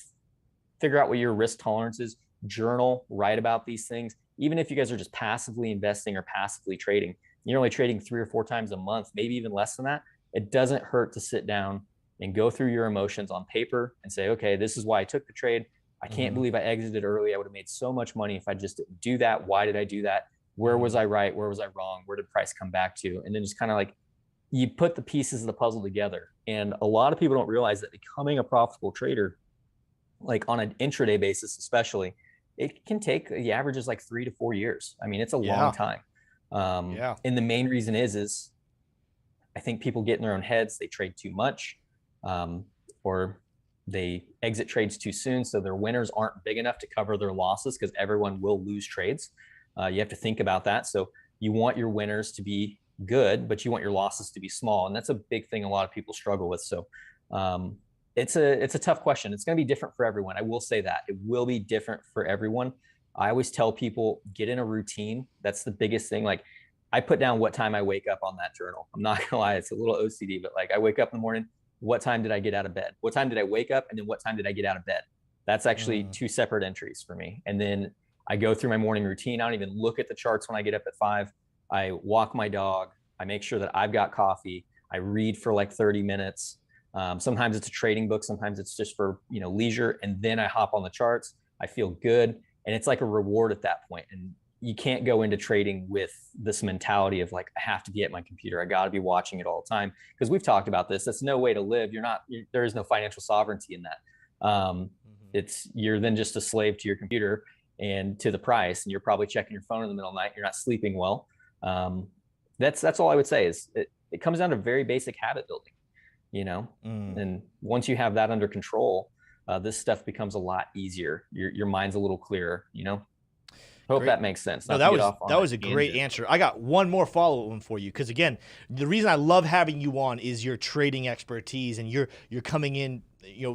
figure out what your risk tolerance is, journal, write about these things. Even if you guys are just passively investing or passively trading, you're only trading 3 or 4 times a month, maybe even less than that. It doesn't hurt to sit down and go through your emotions on paper and say, okay, this is why I took the trade. I can't believe I exited early. I would have made so much money if I just didn't do that. Why did I do that? Where was I right? Where was I wrong? Where did price come back to? And then just kind of like, you put the pieces of the puzzle together. And a lot of people don't realize that becoming a profitable trader, like on an intraday basis especially, it can take, the average is like 3 to 4 years. I mean, it's a long time. And the main reason is I think people get in their own heads. They trade too much. or they exit trades too soon, so their winners aren't big enough to cover their losses, because everyone will lose trades. You have to think about that. So you want your winners to be good, but you want your losses to be small, and that's a big thing a lot of people struggle with. So it's a tough question. It's going to be different for everyone. I will say that it will be different for everyone. I always tell people, get in a routine. That's the biggest thing. Like, I put down what time I wake up on that journal. I'm not gonna lie, it's a little OCD, but like, I wake up in the morning. What time did I get out of bed? What time did I wake up? And then what time did I get out of bed? That's actually two separate entries for me. And then I go through my morning routine. I don't even look at the charts when I get up at 5. I walk my dog. I make sure that I've got coffee. I read for like 30 minutes. Sometimes it's a trading book. Sometimes it's just for, leisure. And then I hop on the charts. I feel good. And it's like a reward at that point. And you can't go into trading with this mentality of like, I have to be at my computer. I got to be watching it all the time. Because we've talked about this. That's no way to live. There is no financial sovereignty in that. You're then just a slave to your computer and to the price. And you're probably checking your phone in the middle of the night. You're not sleeping well. That's all I would say is it comes down to very basic habit building, and once you have that under control, this stuff becomes a lot easier. Your mind's a little clearer, Hope Great. that makes sense. No, that was a great answer. I got one more follow-up one for you, because again, the reason I love having you on is your trading expertise, and you're coming in,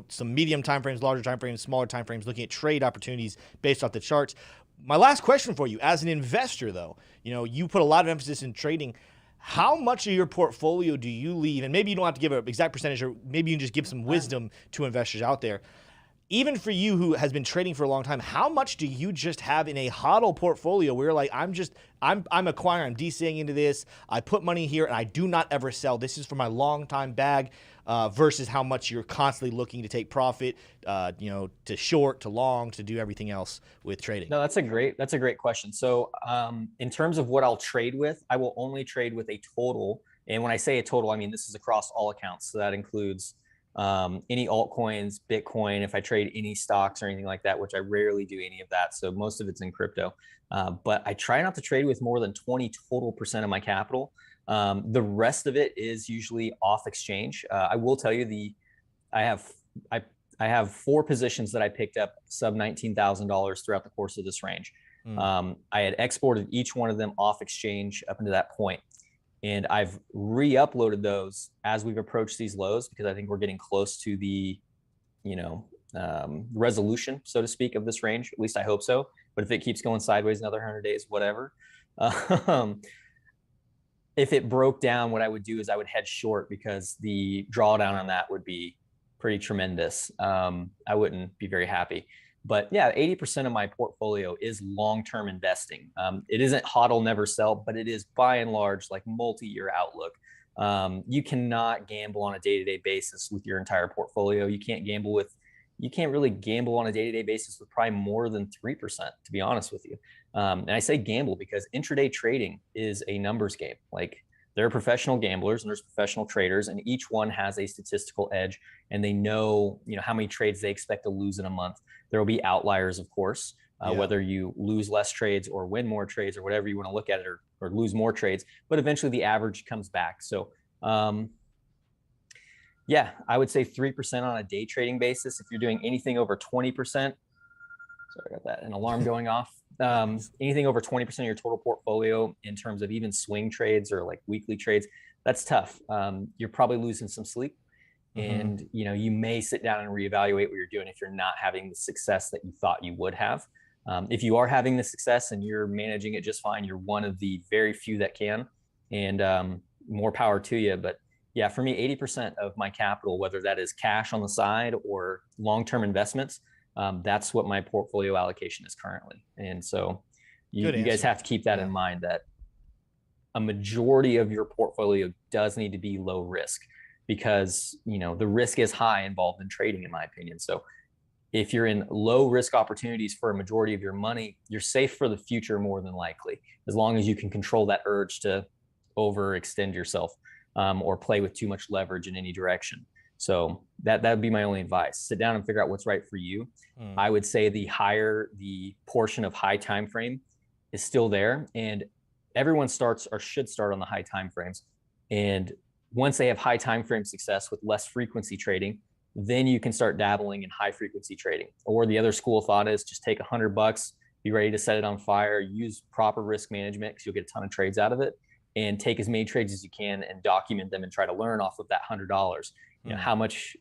some medium time frames, larger time frames, smaller time frames, looking at trade opportunities based off the charts. My last question for you, as an investor though, you put a lot of emphasis in trading. How much of your portfolio do you leave? And maybe you don't have to give an exact percentage, or maybe you can just give some wisdom to investors out there. Even for you who has been trading for a long time, how much do you just have in a hodl portfolio where you're like, I'm acquiring, I'm DCing into this, I put money here and I do not ever sell. This is for my long time bag, versus how much you're constantly looking to take profit, to short, to long, to do everything else with trading? No, that's a great question. So in terms of what I'll trade with, I will only trade with a total. And when I say a total, I mean, this is across all accounts. So that includes any altcoins, Bitcoin, if I trade any stocks or anything like that, which I rarely do any of that. So most of it's in crypto. But I try not to trade with more than 20% total of my capital. The rest of it is usually off exchange. I will tell you I have 4 positions that I picked up sub $19,000 throughout the course of this range. I had exported each one of them off exchange up into that point. And I've re-uploaded those as we've approached these lows, because I think we're getting close to the, resolution, so to speak, of this range. At least I hope so. But if it keeps going sideways another 100 days, whatever. If it broke down, what I would do is I would head short, because the drawdown on that would be pretty tremendous. I wouldn't be very happy. But yeah, 80% of my portfolio is long-term investing. It isn't hodl, never sell, but it is by and large like multi-year outlook. You cannot gamble on a day-to-day basis with your entire portfolio. You can't really gamble on a day-to-day basis with probably more than 3%, to be honest with you. And I say gamble because intraday trading is a numbers game. Like, there are professional gamblers and there's professional traders, and each one has a statistical edge, and they know, how many trades they expect to lose in a month. There will be outliers, of course, whether you lose less trades or win more trades or whatever you want to look at it, or lose more trades, but eventually the average comes back. So, yeah, I would say 3% on a day trading basis. If you're doing anything over 20%, sorry, I got that, an alarm going off. Anything over 20% of your total portfolio in terms of even swing trades or like weekly trades, that's tough. You're probably losing some sleep, and you may sit down and reevaluate what you're doing if you're not having the success that you thought you would have. If you are having the success and you're managing it just fine, you're one of the very few that can, and more power to you. But yeah, for me, 80% of my capital, whether that is cash on the side or long-term investments, that's what my portfolio allocation is currently. And so you guys have to keep that in mind, that a majority of your portfolio does need to be low risk, because, the risk is high involved in trading, in my opinion. So if you're in low risk opportunities for a majority of your money, you're safe for the future more than likely, as long as you can control that urge to overextend yourself, or play with too much leverage in any direction. So that would be my only advice. Sit down and figure out what's right for you. I would say the higher the portion of high time frame is still there, and everyone starts or should start on the high time frames. And once they have high time frame success with less frequency trading, then you can start dabbling in high frequency trading. Or the other school of thought is just take $100, be ready to set it on fire, use proper risk management because you'll get a ton of trades out of it, and take as many trades as you can and document them and try to learn off of that $100. You know, how much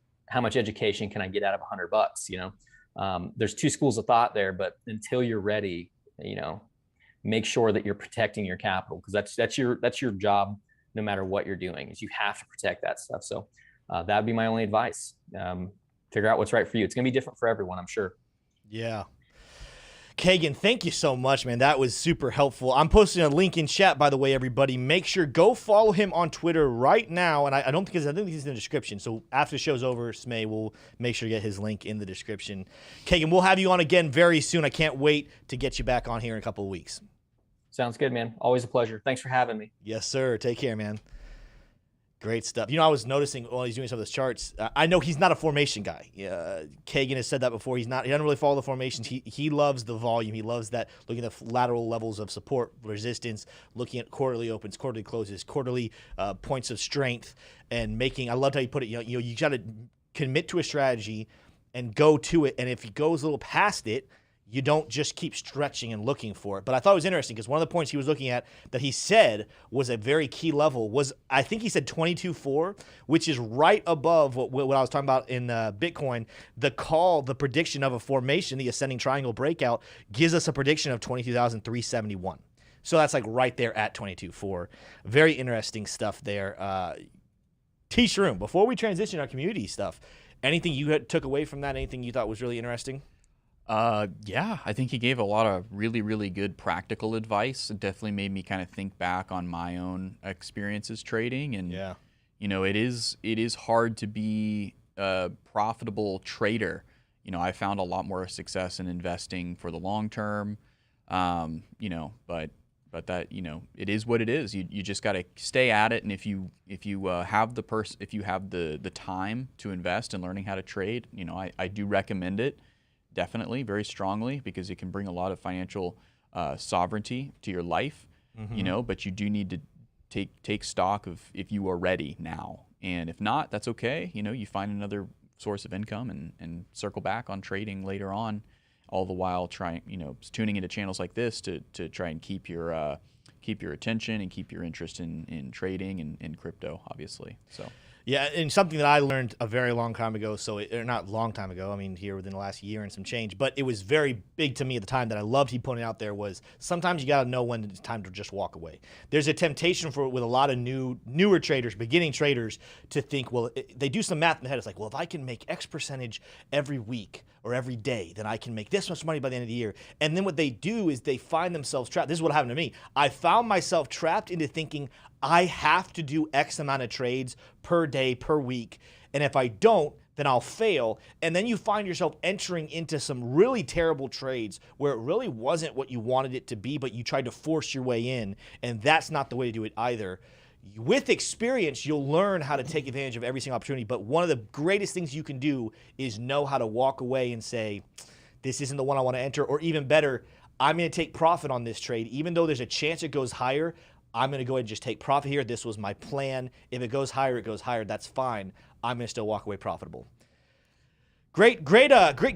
education can I get out of $100? You know, there's two schools of thought there, but until you're ready, you know, make sure that you're protecting your capital, because that's your job no matter what you're doing, is you have to protect that stuff. So that would be my only advice. Figure out what's right for you. It's going to be different for everyone, I'm sure. Yeah. Kagan, thank you so much, man. That was super helpful. I'm posting a link in chat, by the way, everybody. Make sure, go follow him on Twitter right now. And I think he's in the description. So after the show's over, Smay will make sure to get his link in the description. Kagan, we'll have you on again very soon. I can't wait to get you back on here in a couple of weeks. Sounds good, man. Always a pleasure. Thanks for having me. Yes, sir. Take care, man. Great stuff. You know, I was noticing while he's doing some of those charts, I know he's not a formation guy. Kagan has said that before. He doesn't really follow the formations. He loves the volume. He loves that, looking at the lateral levels of support, resistance, looking at quarterly opens, quarterly closes, quarterly points of strength, and making. I loved how you put it. You got to commit to a strategy and go to it. And if he goes a little past it, you don't just keep stretching and looking for it. But I thought it was interesting because one of the points he was looking at that he said was a very key level was, I think he said 22.4, which is right above what I was talking about in Bitcoin. The prediction of a formation, the ascending triangle breakout, gives us a prediction of 22,371. So that's like right there at 22.4. Very interesting stuff there. Teach Room, before we transition our community stuff, anything you took away from that? Anything you thought was really interesting? Yeah, I think he gave a lot of really, really good practical advice. It definitely made me kind of think back on my own experiences trading. And, you know, it is hard to be a profitable trader. You know, I found a lot more success in investing for the long term, you know, but that, you know, it is what it is. You just got to stay at it. And if you have the time to invest in learning how to trade, you know, I do recommend it. Definitely, very strongly, because it can bring a lot of financial sovereignty to your life, you know, but you do need to take stock of if you are ready now. And if not, that's okay. You know, you find another source of income and circle back on trading later on, all the while tuning into channels like this to try and keep your attention and keep your interest in trading and in crypto, obviously. So. Yeah, and something that I learned a very long time ago, or not long time ago, I mean here within the last year and some change, but it was very big to me at the time that I loved he pointed out there was sometimes you got to know when it's time to just walk away. There's a temptation with a lot of newer traders, beginning traders, to think, well, they do some math in the head. It's like, well, if I can make X percentage every week or every day, then I can make this much money by the end of the year. And then what they do is they find themselves trapped. This is what happened to me. I found myself trapped into thinking I have to do X amount of trades per day, per week. And if I don't, then I'll fail. And then you find yourself entering into some really terrible trades where it really wasn't what you wanted it to be, but you tried to force your way in. And that's not the way to do it either. With experience, you'll learn how to take advantage of every single opportunity. But one of the greatest things you can do is know how to walk away and say, this isn't the one I want to enter. Or even better, I'm going to take profit on this trade. Even though there's a chance it goes higher, I'm going to go ahead and just take profit here. This was my plan. If it goes higher, it goes higher. That's fine. I'm going to still walk away profitable. Great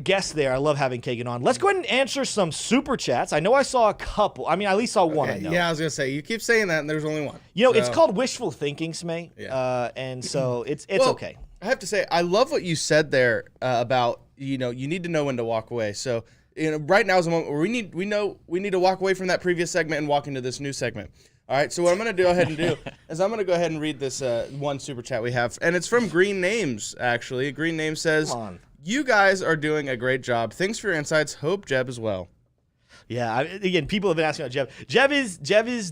guest there. I love having Kagan on. Let's go ahead and answer some super chats. I know I saw a couple. I mean, I at least saw one. I know. Yeah, I was going to say, you keep saying that, and there's only one. You know, it's called wishful thinking, Smay. Yeah. And so it's okay. I have to say, I love what you said there about, you need to know when to walk away. So, right now is a moment where we need to walk away from that previous segment and walk into this new segment. All right, so what I'm going to go ahead and do is I'm going to go ahead and read this one super chat we have. And it's from Green Names, actually. Green Names says, you guys are doing a great job. Thanks for your insights. Hope Jebb as well. Yeah, again, people have been asking about Jebb. Jebb's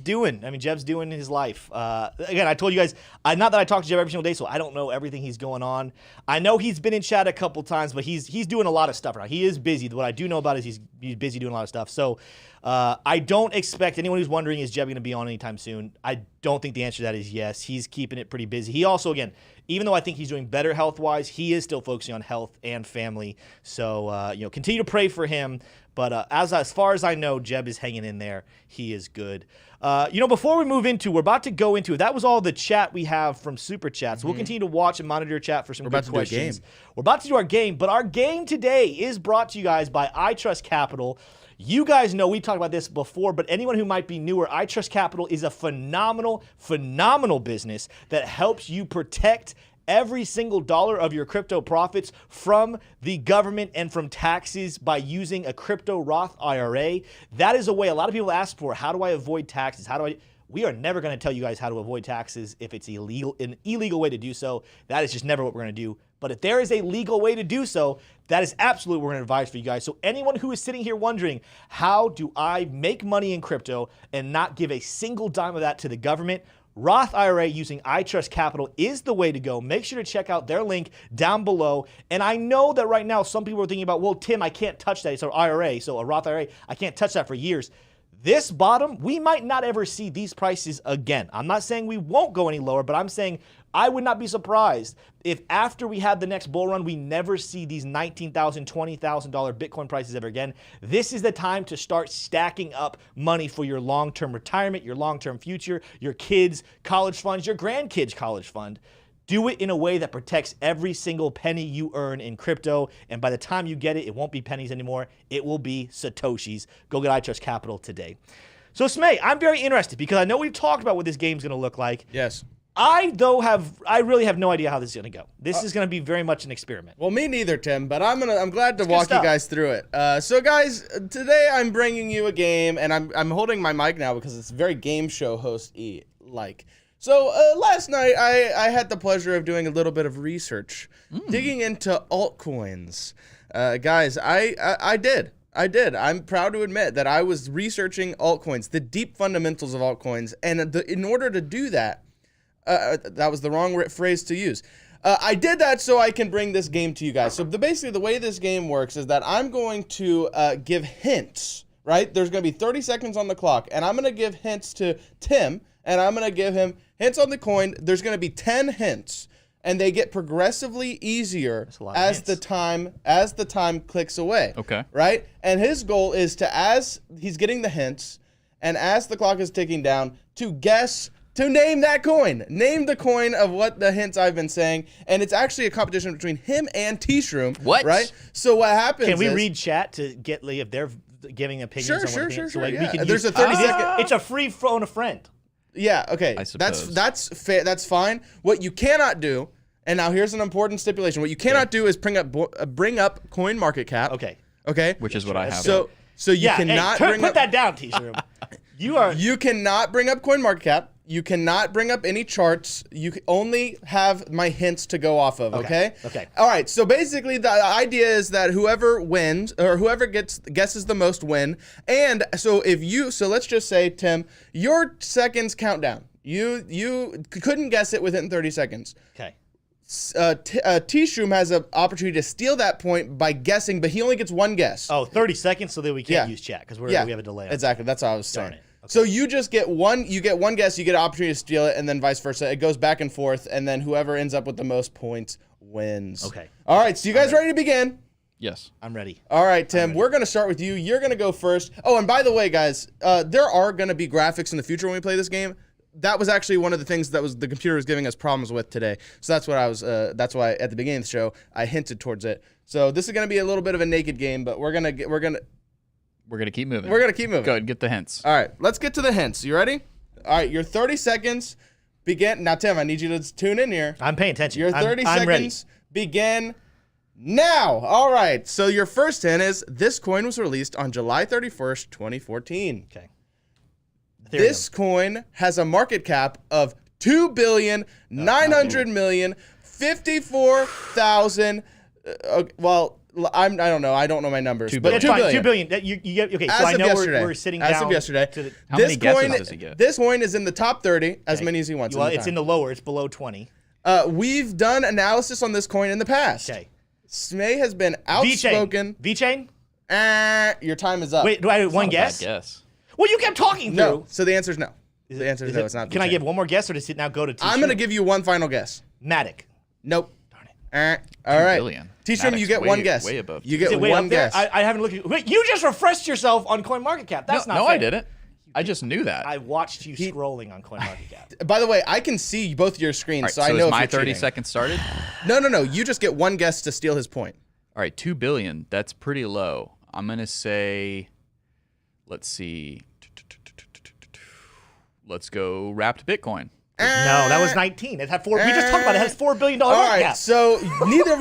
doing his life. Again, I told you guys, not that I talk to Jebb every single day, so I don't know everything he's going on. I know he's been in chat a couple times, but he's doing a lot of stuff right now. He is busy. What I do know about is he's busy doing a lot of stuff. So I don't expect anyone who's wondering, is Jebb going to be on anytime soon? I don't think the answer to that is yes. He's keeping it pretty busy. He also, again, even though I think he's doing better health-wise, he is still focusing on health and family. So, continue to pray for him. But as far as I know, Jebb is hanging in there. He is good. Before we move into, we're about to go into, that was all the chat we have from Super Chats. We'll continue to watch and monitor chat for some good questions. We're about to do our game, but our game today is brought to you guys by iTrust Capital. You guys know we talked about this before, but anyone who might be newer, iTrust Capital is a phenomenal, phenomenal business that helps you protect every single dollar of your crypto profits from the government and from taxes by using a crypto Roth IRA. That is a way a lot of people ask for. How do I avoid taxes? We are never going to tell you guys how to avoid taxes if it's an illegal way to do so. That is just never what we're going to do. But if there is a legal way to do so, that is absolutely what we're going to advise for you guys. So anyone who is sitting here wondering, how do I make money in crypto and not give a single dime of that to the government? Roth IRA using iTrust Capital is the way to go. Make sure to check out their link down below. And I know that right now some people are thinking about, well, Tim, I can't touch that. It's an IRA, so a Roth IRA, I can't touch that for years. This bottom, we might not ever see these prices again. I'm not saying we won't go any lower, but I'm saying I would not be surprised if after we had the next bull run, we never see these $19,000, $20,000 Bitcoin prices ever again. This is the time to start stacking up money for your long-term retirement, your long-term future, your kids' college funds, your grandkids' college fund. Do it in a way that protects every single penny you earn in crypto. And by the time you get it, it won't be pennies anymore. It will be Satoshis. Go get iTrust Capital today. So, Smay, I'm very interested because I know we've talked about what this game's going to look like. Yes. I really have no idea how this is going to go. This is going to be very much an experiment. Well, me neither, Tim, but I'm glad to walk you guys through it. So, guys, today I'm bringing you a game, and I'm holding my mic now because it's very game show host-y like. So last night I had the pleasure of doing a little bit of research, digging into altcoins. Guys, I did. I'm proud to admit that I was researching altcoins, the deep fundamentals of altcoins, and in order to do that, that was the wrong phrase to use. I did that so I can bring this game to you guys. So basically the way this game works is that I'm going to give hints, right? There's going to be 30 seconds on the clock, and I'm going to give hints to Tim, and I'm going to give him hints on the coin. There's going to be 10 hints, and they get progressively easier as the time clicks away. Okay. Right? And his goal is as he's getting the hints, and as the clock is ticking down, to name that coin. Name the coin of what the hints I've been saying. And it's actually a competition between him and T-Shroom. What? Right? So what happens Can we read chat to get if they're giving opinions on what Sure. So like Yeah. we can There's use, a 30-second. It's a free phone a friend. Yeah, okay. I suppose. That's fair. That's fine. What you cannot do, and now here's an important stipulation. What you cannot do is bring up coin market cap. Okay. Which is what I have. So you cannot put that down, T-Shroom. You cannot bring up coin market cap. You cannot bring up any charts. You can only have my hints to go off of, okay? Okay. All right, so basically the idea is that whoever wins, or whoever guesses the most win. And so let's just say, Tim, your seconds count down. You couldn't guess it within 30 seconds. Okay. T-Shroom has an opportunity to steal that point by guessing, but he only gets one guess. Oh, 30 seconds so that we can't use chat because we have a delay. Exactly, that's what I was saying. Darn it. Okay. So you just get one guess, you get an opportunity to steal it, and then vice versa. It goes back and forth, and then whoever ends up with the most points wins. Okay. All right, so you guys ready to begin? Yes. I'm ready. All right, Tim, we're going to start with you. You're going to go first. Oh, and by the way, guys, there are going to be graphics in the future when we play this game. That was actually one of the things that the computer was giving us problems with today. So that's what that's why at the beginning of the show, I hinted towards it. So this is going to be a little bit of a naked game, but we're going to keep moving. We're going to keep moving. Go ahead, get the hints. All right, let's get to the hints. You ready? All right, your 30 seconds begin. Now, Tim, I need you to tune in here. I'm paying attention. Your 30 I'm seconds begin now. All right, so your first hint is this coin was released on July 31st, 2014. Okay. This coin has a market cap of $2,900,054,000. Well, I don't know. I don't know my numbers. 2 but billion. 2 billion. You get okay. As so I of know yesterday. we're sitting down. As of yesterday. How many guesses does he get? This coin is in the top 30, as many as he wants. Well, it's in the lower. It's below 20. We've done analysis on this coin in the past. Okay. Smay has been outspoken. V-chain? Your time is up. Wait, do I have one Not a guess? bad guess. Well, you kept talking through. No. So the answer is no. The answer is no. It's not. Can I give one more guess, or does it now go to T-Shroom? I'm going to give you one final guess. Matic. Nope. Darn it. All right. billion. T-Shroom, you Maddox get one way- guess. way above. You Is get it way one up there? guess. I haven't looked at. Wait, you just refreshed yourself on CoinMarketCap. That's not No, fair. I didn't. I just knew that. I watched you scrolling on CoinMarketCap. By the way, I can see both your screens, All right, so I know is if my you're 30 cheating. seconds started? No. You just get one guess to steal his point. All right, 2 billion. That's pretty low. I'm going to say, let's see. Let's go wrapped Bitcoin. No, that was 19. It had four. We just talked about it. It has $4 billion All market right, cap. so neither of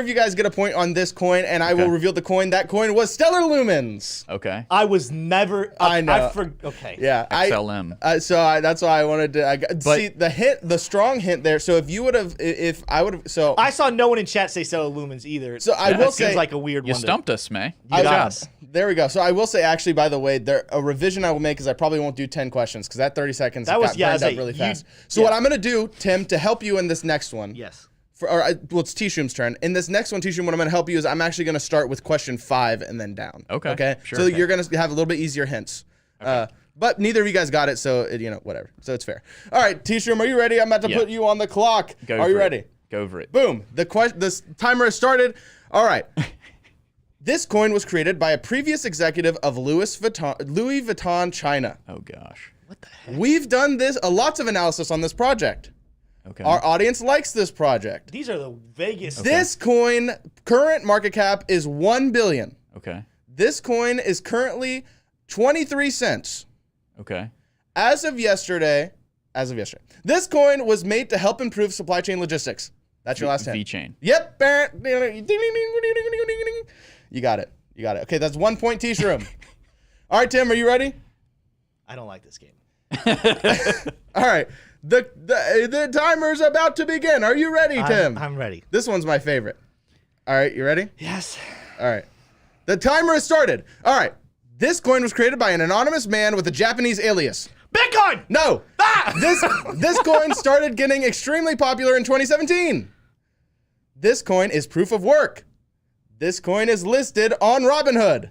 you guys get a point on this coin, and I will reveal the coin. That coin was Stellar Lumens. Okay. I was never. I know. Okay. Yeah, XLM. That's why I wanted to. See the strong hint there. So if I would have, so I saw no one in chat say Stellar Lumens either. So I will say seems like a weird You one. stumped us, May. You Good got job. us. There we go. So I will say, actually, by the way, a revision I will make is I probably won't do 10 questions because that 30 seconds got burned up really fast. So what I'm going to do, Tim, to help you in this next one. Yes. It's T-Shroom's turn. In this next one, T-Shroom, what I'm going to help you is I'm actually going to start with question 5 and then down. Okay. Sure. So you're going to have a little bit easier hints. Okay. But neither of you guys got it, so whatever. So it's fair. All right, T-Shroom, are you ready? I'm about to put you on the clock. Are you ready? Go for it. Boom. This timer has started. All right. This coin was created by a previous executive of Louis Vuitton China. Oh, gosh. What the heck? We've done lots of analysis on this project. Okay. Our audience likes this project. These are the Vegas. This coin current market cap is 1 billion. Okay. This coin is currently 23 cents. Okay. As of yesterday, this coin was made to help improve supply chain logistics. That's your last hint. V-Chain. Yep. You got it. Okay, that's 1 point, T-Shroom. All right, Tim, are you ready? I don't like this game. All right. The timer's about to begin. Are you ready, Tim? I'm ready. This one's my favorite. All right, you ready? Yes. All right. The timer has started. All right. This coin was created by an anonymous man with a Japanese alias. Bitcoin. No. This coin started getting extremely popular in 2017. This coin is proof of work. This coin is listed on Robinhood.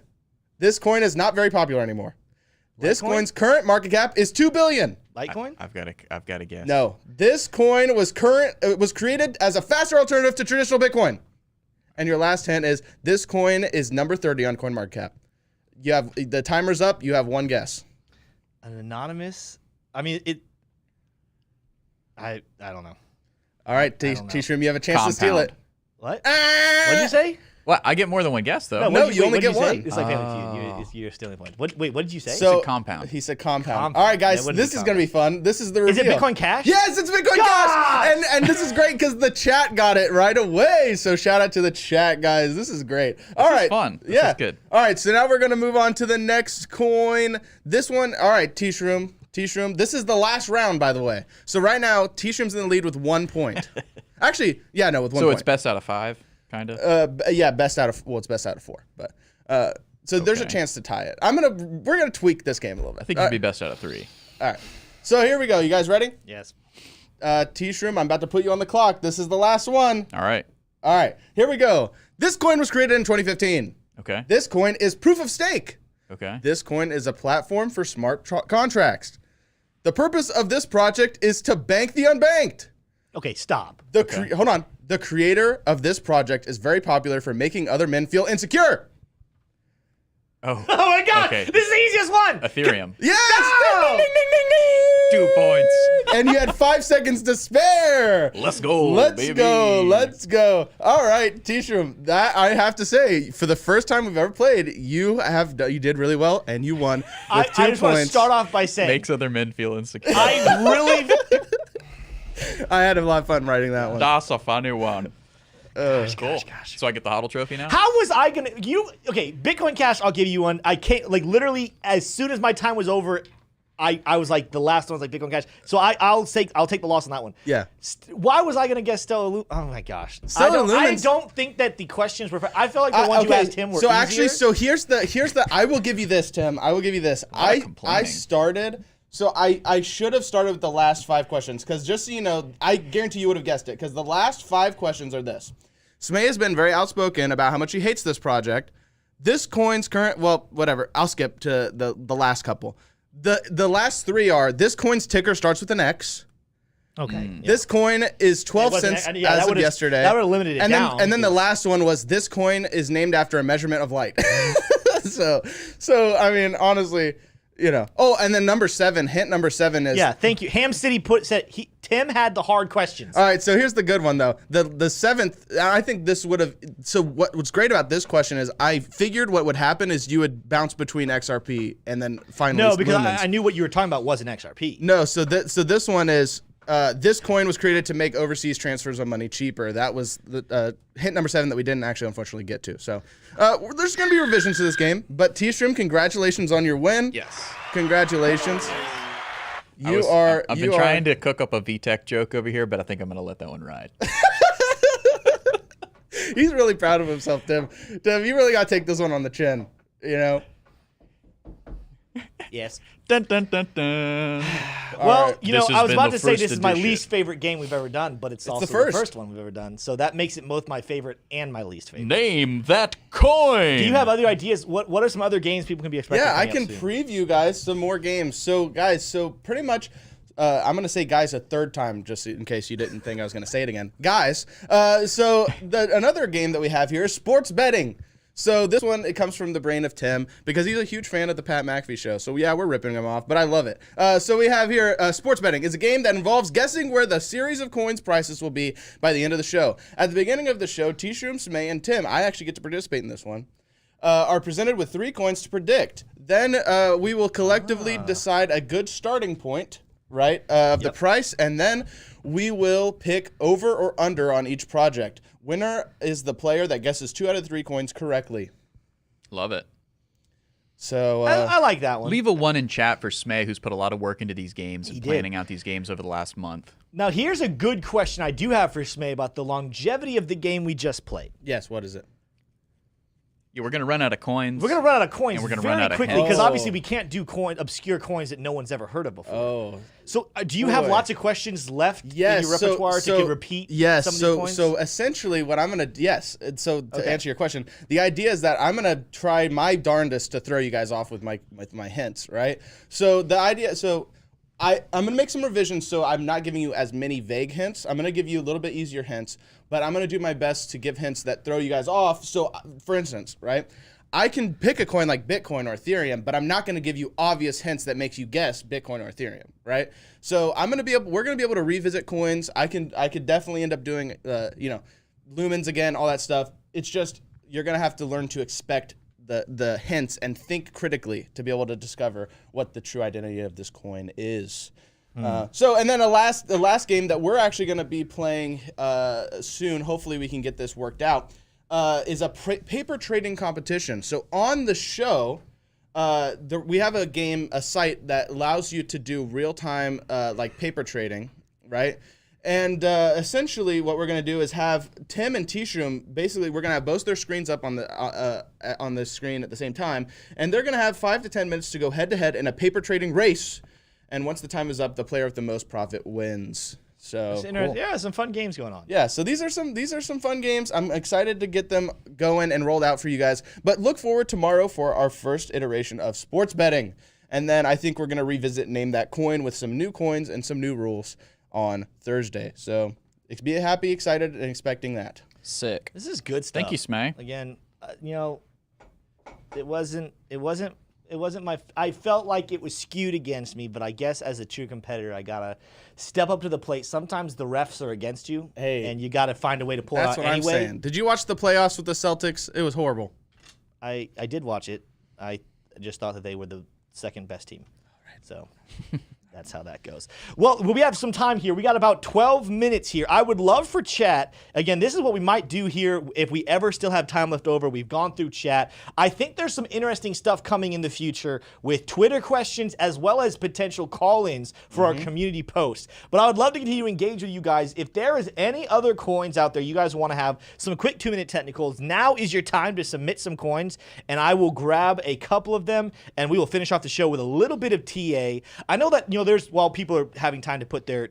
This coin is not very popular anymore. This coin's current market cap is 2 billion. Litecoin. I've got to guess. No. This coin was created as a faster alternative to traditional Bitcoin. And your last hint is this coin is number 30 on CoinMarketCap. You have the timer's up. You have one guess. An anonymous. I mean it. I don't know. All right, T-Shroom, you have a chance to steal it. What? What'd you say? What? I get more than one guess, though. No, you only get one. It's like you're stealing points. Wait, what did you say? So, compound. He said compound. All right, guys, this is going to be fun. This is the reveal. Is it Bitcoin Cash? Yes, it's Bitcoin Cash. And this is great because the chat got it right away. So shout out to the chat, guys. This is great. All right. This is fun. This is good. All right, so now we're going to move on to the next coin. This one, all right, T-Shroom. This is the last round, by the way. So right now, T-Shroom's in the lead with 1 point. Actually, with 1 point. So it's best out of 5, kind of? Best out of, it's best out of 4. But so there's a chance to tie it. We're gonna tweak this game a little bit. I think it'd be best out of 3. All right. So here we go. You guys ready? Yes. T-Shroom, I'm about to put you on the clock. This is the last one. All right. All right. Here we go. This coin was created in 2015. Okay. This coin is proof of stake. Okay. This coin is a platform for smart contracts. The purpose of this project is to bank the unbanked. Okay, stop. Hold on. The creator of this project is very popular for making other men feel insecure. Oh. Oh my God! Okay. This is the easiest one. Ethereum. Yes! No! Ding, ding, ding, ding, ding. 2 points. And you had 5 seconds to spare. Let's go, Let's baby. go. All right, T-Shroom, that I have to say, for the first time we've ever played, you did really well, and you won with 2 I just want to points. start off by saying Makes other men feel insecure. I really. I had a lot of fun writing that one. That's a funny one. Cool. Gosh. So I get the HODL trophy now? How was I gonna? Okay? Bitcoin Cash. I'll give you one. I can't. Like literally, as soon as my time was over, I was like the last one was like Bitcoin Cash. So I'll take the loss on that one. Yeah. Why was I gonna guess Stellar Lumens? Oh my gosh. Stellar I Lumens- don't think that the questions were. I feel like the ones you asked him were so easier. actually, here's the. I will give you this, Tim. I will give you this. I complaining. started. So I should have started with the last 5 questions because just so you know, I guarantee you would have guessed it because the last 5 questions are this. Smay has been very outspoken about how much he hates this project. This coin's current, well, whatever. I'll skip to the last couple. The last 3 are this coin's ticker starts with an X. Okay. This coin is 12 cents as of yesterday. That would have limited it down. And then the last one was this coin is named after a measurement of light. so I mean, honestly, You know. Oh, and then number 7, hint number 7 is. Yeah, thank you. Ham City said Tim had the hard questions. All right, so here's the good one though. The 7th, I think this would have. So what's great about this question is I figured what would happen is you would bounce between XRP and then finally. No, because Lumens. I knew what you were talking about wasn't XRP. No, so this one is. This coin was created to make overseas transfers of money cheaper. That was the hint number 7 that we didn't actually unfortunately get to. So there's going to be revisions to this game. But T-Stream, congratulations on your win. Yes. Congratulations. I've been trying to cook up a VTech joke over here, but I think I'm going to let that one ride. He's really proud of himself, Tim. Tim, you really got to take this one on the chin, you know? Yes. Dun, dun, dun, dun. Well, right. you know, This has I was been about the to say first this is my edition. least favorite game we've ever done, but it's also the first one we've ever done. So that makes it both my favorite and my least favorite. Name that coin. Do you have other ideas? What are some other games people can be expecting? Yeah, I coming can up soon? preview, guys, some more games. So, guys, pretty much, I'm going to say guys a third time, just in case you didn't think I was going to say it again. Guys, another game that we have here is sports betting. So this one, it comes from the brain of Tim because he's a huge fan of the Pat McAfee show. So yeah, we're ripping him off, but I love it. So we have here, sports betting is a game that involves guessing where the series of coins prices will be by the end of the show. At the beginning of the show, T-Shroom, Smay, and Tim, I actually get to participate in this one, are presented with 3 coins to predict. Then we will collectively decide a good starting point, right, of the price, and then we will pick over or under on each project. Winner is the player that guesses 2 out of 3 coins correctly. Love it. So I like that one. Leave a 1 in chat for Smay, who's put a lot of work into these games and planning out these games over the last month. Now, here's a good question I do have for Smay about the longevity of the game we just played. yes, what is it? Yeah, we're gonna run out of coins. We're going to run out of coins And we're gonna very run out of quickly hints. because Oh. obviously we can't do obscure coins that no one's ever heard of before. Oh, So do you have Boy. lots of questions left yes. in your repertoire to repeat yes, some of these coins? So essentially, what I'm gonna to answer your question, the idea is that I'm gonna try my darndest to throw you guys off with my hints, right? So the idea, I'm going to make some revisions so I'm not giving you as many vague hints. I'm going to give you a little bit easier hints, but I'm going to do my best to give hints that throw you guys off. So, for instance, right, I can pick a coin like Bitcoin or Ethereum, but I'm not going to give you obvious hints that makes you guess Bitcoin or Ethereum, right? So we're going to be able to revisit coins. I could definitely end up doing, lumens again, all that stuff. It's just you're going to have to learn to expect the hints and think critically to be able to discover what the true identity of this coin is. And then the last game that we're actually going to be playing soon, hopefully we can get this worked out, is a paper trading competition. So on the show, we have a site that allows you to do real-time like paper trading, right? And essentially, what we're going to do is have Tim and T-Shroom, basically, we're going to have both their screens up on the screen at the same time, and they're going to have 5 to 10 minutes to go head-to-head in a paper trading race. And once the time is up, the player with the most profit wins. So cool. Yeah, some fun games going on. Yeah, so these are some fun games. I'm excited to get them going and rolled out for you guys. But look forward tomorrow for our first iteration of sports betting. And then I think we're going to revisit Name That Coin with some new coins and some new rules on Thursday. So be happy, excited, and expecting that. Sick. This is good stuff. Thank you, Smay. Again, it wasn't my. I felt like it was skewed against me, but I guess as a true competitor, I gotta step up to the plate. Sometimes the refs are against you, and you gotta find a way to pull it out That's what anyway. I'm saying. Did you watch the playoffs with the Celtics? It was horrible. I did watch it. I just thought that they were the second best team. So that's how that goes. Well, we have some time here. We got about 12 minutes here. I would love for chat. Again, this is what we might do here if we ever still have time left over. We've gone through chat. I think there's some interesting stuff coming in the future with Twitter questions as well as potential call-ins for our community posts. But I would love to continue to engage with you guys. If there is any other coins out there you guys want to have some quick 2-minute technicals, now is your time to submit some coins, and I will grab a couple of them, and we will finish off the show with a little bit of TA. I know that, while people are having time to put their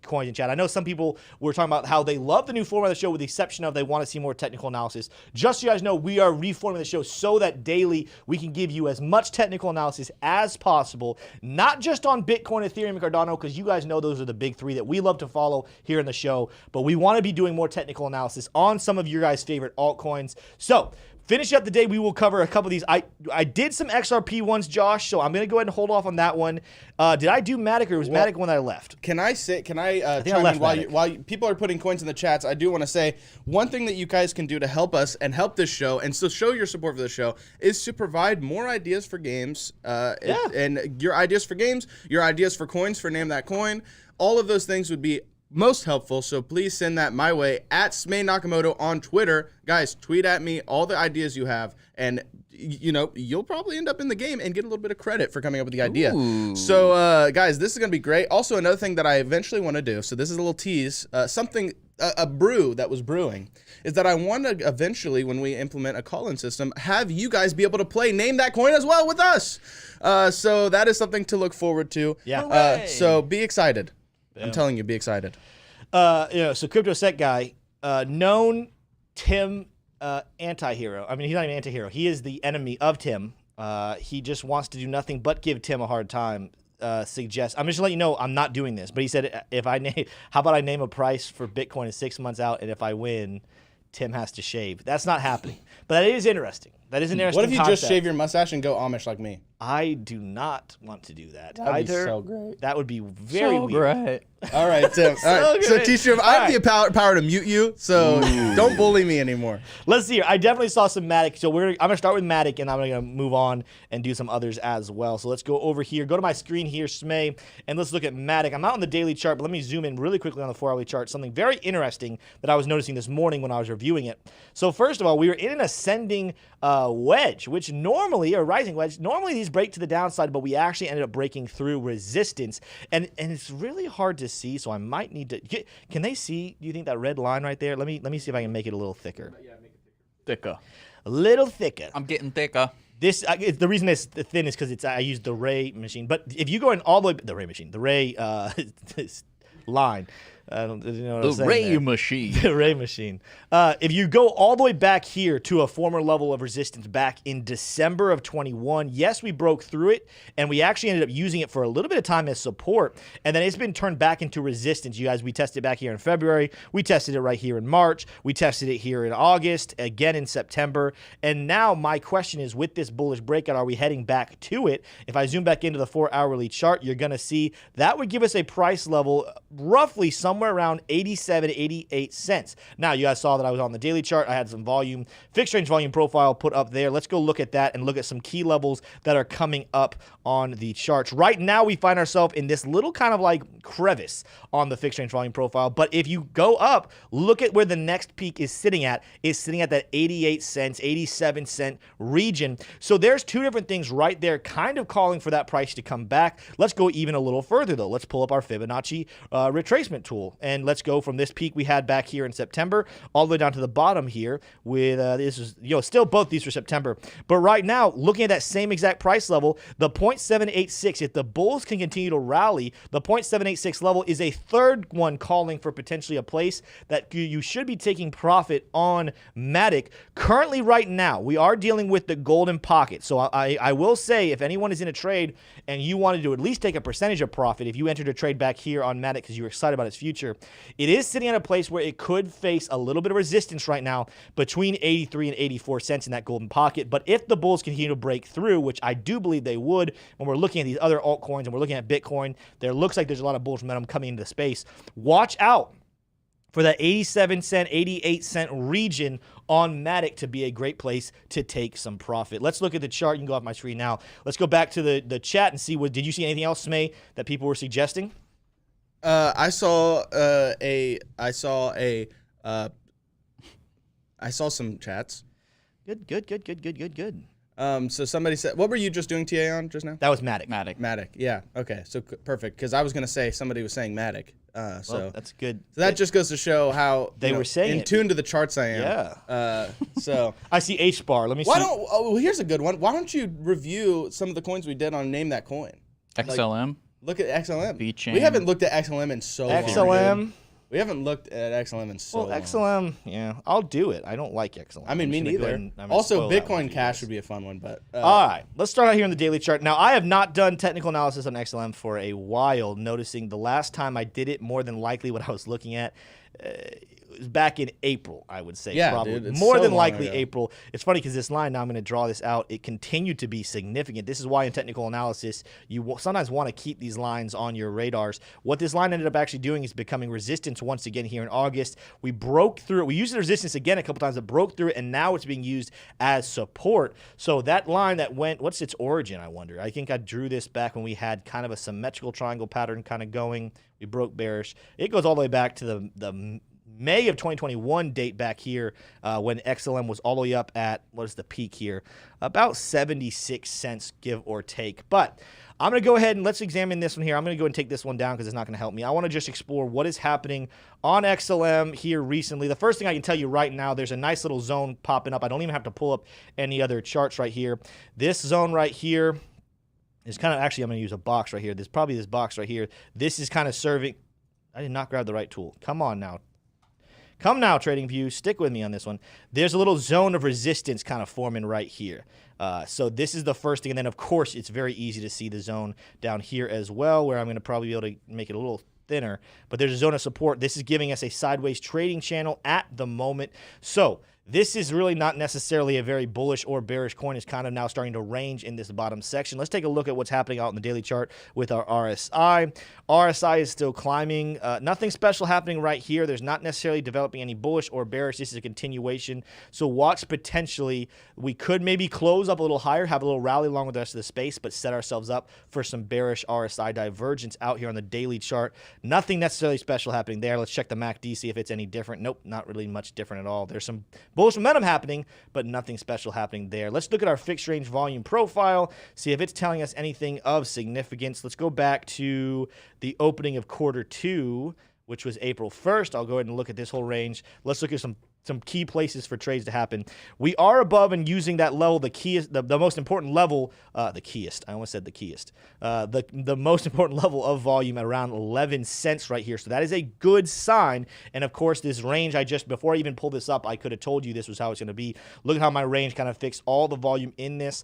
coins in chat, I know some people were talking about how they love the new format of the show with the exception of they want to see more technical analysis. Just so you guys know, we are reforming the show so that daily we can give you as much technical analysis as possible, not just on Bitcoin, Ethereum, and Cardano, because you guys know those are the big 3 that we love to follow here in the show, but we want to be doing more technical analysis on some of your guys' favorite altcoins. So finish up the day, we will cover a couple of these. I did some XRP ones, Josh, so I'm going to go ahead and hold off on that one. Did I do Matic, or was Matic one that I left? Can I chime I in left while people are putting coins in the chats? I do want to say one thing that you guys can do to help us and help this show, and so show your support for the show, is to provide more ideas for games. And your ideas for games, your ideas for coins for Name That Coin, all of those things would be most helpful, so please send that my way at Smay Nakamoto on Twitter. Guys, tweet at me all the ideas you have, and you'll probably end up in the game and get a little bit of credit for coming up with the idea. Ooh. So guys, this is gonna be great. Also, another thing that I eventually want to do, so this is a little tease, a brew that was brewing, is that I want to eventually, when we implement a call-in system, have you guys be able to play Name That Coin as well with us. So that is something to look forward to. Yeah. So be excited. I'm telling you, be excited. So Crypto Set Guy, known Tim anti-hero. I mean, he's not even anti-hero. He is the enemy of Tim. He just wants to do nothing but give Tim a hard time. Suggest, I'm just gonna let you know I'm not doing this. But he said, how about I name a price for Bitcoin is 6 months out, and if I win, Tim has to shave. That's not happening. But that is interesting. That is an interesting What if you concept. just shave your mustache and go Amish like me? I do not want to do that. That'd be either. so great. That would be very weird. Great. All right, Tim. All right. So, T-Shirt, I have the power to mute you, so don't bully me anymore. Let's see here. I definitely saw some Matic. So I'm going to start with Matic, and I'm going to move on and do some others as well. So let's go over here. Go to my screen here, Smay, and let's look at Matic. I'm not on the daily chart, but let me zoom in really quickly on the 4-hourly chart. Something very interesting that I was noticing this morning when I was reviewing it. So first of all, we were in an ascending wedge, which normally, a rising wedge, normally these break to the downside, but we actually ended up breaking through resistance. And it's really hard to see, so I might need to can they see, do you think, that red line right there? Let me see if I can make it a little thicker. Yeah, make it thicker. A little thicker. I'm getting thicker. This the reason it's thin is because I used the Ray machine. But if you go in all the way, the Ray line. I don't know what I'm saying Ray there. machine. The Ray machine. If you go all the way back here to a former level of resistance back in December of 21, yes, we broke through it, and we actually ended up using it for a little bit of time as support, and then it's been turned back into resistance. You guys, we tested it back here in February. We tested it right here in March. We tested it here in August, again in September, and now my question is, with this bullish breakout, are we heading back to it? If I zoom back into the 4-hourly chart, you're going to see that would give us a price level roughly somewhere around 87, 88 cents. Now, you guys saw that I was on the daily chart. I had some volume, fixed range volume profile put up there. Let's go look at that and look at some key levels that are coming up on the charts. Right now, we find ourselves in this little kind of like crevice on the fixed range volume profile. But if you go up, look at where the next peak is sitting at. It's sitting at that 88 cents, 87 cent region. So there's two different things right there kind of calling for that price to come back. Let's go even a little further, though. Let's pull up our Fibonacci retracement tool. And let's go from this peak we had back here in September all the way down to the bottom here with this is still both these for September. But right now, looking at that same exact price level, the 0.786, if the bulls can continue to rally, the 0.786 level is a third one calling for potentially a place that you should be taking profit on Matic. Currently, right now, we are dealing with the golden pocket. So I will say, if anyone is in a trade and you wanted to at least take a percentage of profit, if you entered a trade back here on Matic because you were excited about its future, it is sitting at a place where it could face a little bit of resistance right now between 83 and 84 cents in that golden pocket. But if the bulls continue to break through, which I do believe they would, when we're looking at these other altcoins and we're looking at Bitcoin, there looks like there's a lot of bullish momentum coming into the space. Watch out for that 87 cent, 88 cent region on Matic to be a great place to take some profit. Let's look at the chart. You can go off my screen now. Let's go back to the chat and see did you see anything else, Smay, that people were suggesting? I saw some chats. Good. So somebody said, what were you just doing TA on just now? That was Matic. Matic. Yeah. Okay. So perfect. Because I was gonna say somebody was saying Matic. Well, that's good. So that just goes to show how they were saying in tune to the charts I am. Yeah. So I see H bar. Let me see. Here's a good one. Why don't you review some of the coins we did on Name That Coin? XLM. Look at XLM. VeChain. We haven't looked at XLM in so long. XLM. We haven't looked at XLM in so long. XLM, yeah, I'll do it. I don't like XLM. I mean, me neither. Also, Bitcoin Cash would be a fun one, but... All right, let's start out here on the daily chart. Now, I have not done technical analysis on XLM for a while, noticing the last time I did it, more than likely what I was looking at back in April, I would say. Yeah, probably. dude, it's More so than long likely ago. April. It's funny because this line, now I'm going to draw this out, it continued to be significant. This is why in technical analysis, you sometimes want to keep these lines on your radars. What this line ended up actually doing is becoming resistance once again here in August. We broke through it. We used the resistance again a couple times. It broke through it, and now it's being used as support. So that line that went, what's its origin, I wonder? I think I drew this back when we had kind of a symmetrical triangle pattern kind of going. We broke bearish. It goes all the way back to the May of 2021 date back here when XLM was all the way up at, what is the peak here? About 76 cents, give or take. But I'm going to go ahead and let's examine this one here. I'm going to go and take this one down because it's not going to help me. I want to just explore what is happening on XLM here recently. The first thing I can tell you right now, there's a nice little zone popping up. I don't even have to pull up any other charts right here. This zone right here is kind of, actually I'm going to use a box right here. There's probably this box right here. This is kind of serving, I did not grab the right tool. Come on now. Come now, TradingView. Stick with me on this one. There's a little zone of resistance kind of forming right here. So this is the first thing. And then, of course, it's very easy to see the zone down here as well, where I'm going to probably be able to make it a little thinner. But there's a zone of support. This is giving us a sideways trading channel at the moment. So this is really not necessarily a very bullish or bearish coin. It's kind of now starting to range in this bottom section. Let's take a look at what's happening out in the daily chart with our RSI. RSI is still climbing. Nothing special happening right here. There's not necessarily developing any bullish or bearish. This is a continuation. So watch potentially. We could maybe close up a little higher, have a little rally along with the rest of the space, but set ourselves up for some bearish RSI divergence out here on the daily chart. Nothing necessarily special happening there. Let's check the MACD, see if it's any different. Nope, not really much different at all. There's some bullish momentum happening, but nothing special happening there. Let's look at our fixed range volume profile, see if it's telling us anything of significance. Let's go back to the opening of Q2, which was April 1st. I'll go ahead and look at this whole range. Let's look at some key places for trades to happen. We are above and using that level, the keyest, the most important level, the keyest. I almost said the keyest. The most important level of volume at around 11 cents right here. So that is a good sign. And of course, this range, before I even pulled this up, I could have told you this was how it's going to be. Look at how my range kind of fixed all the volume in this.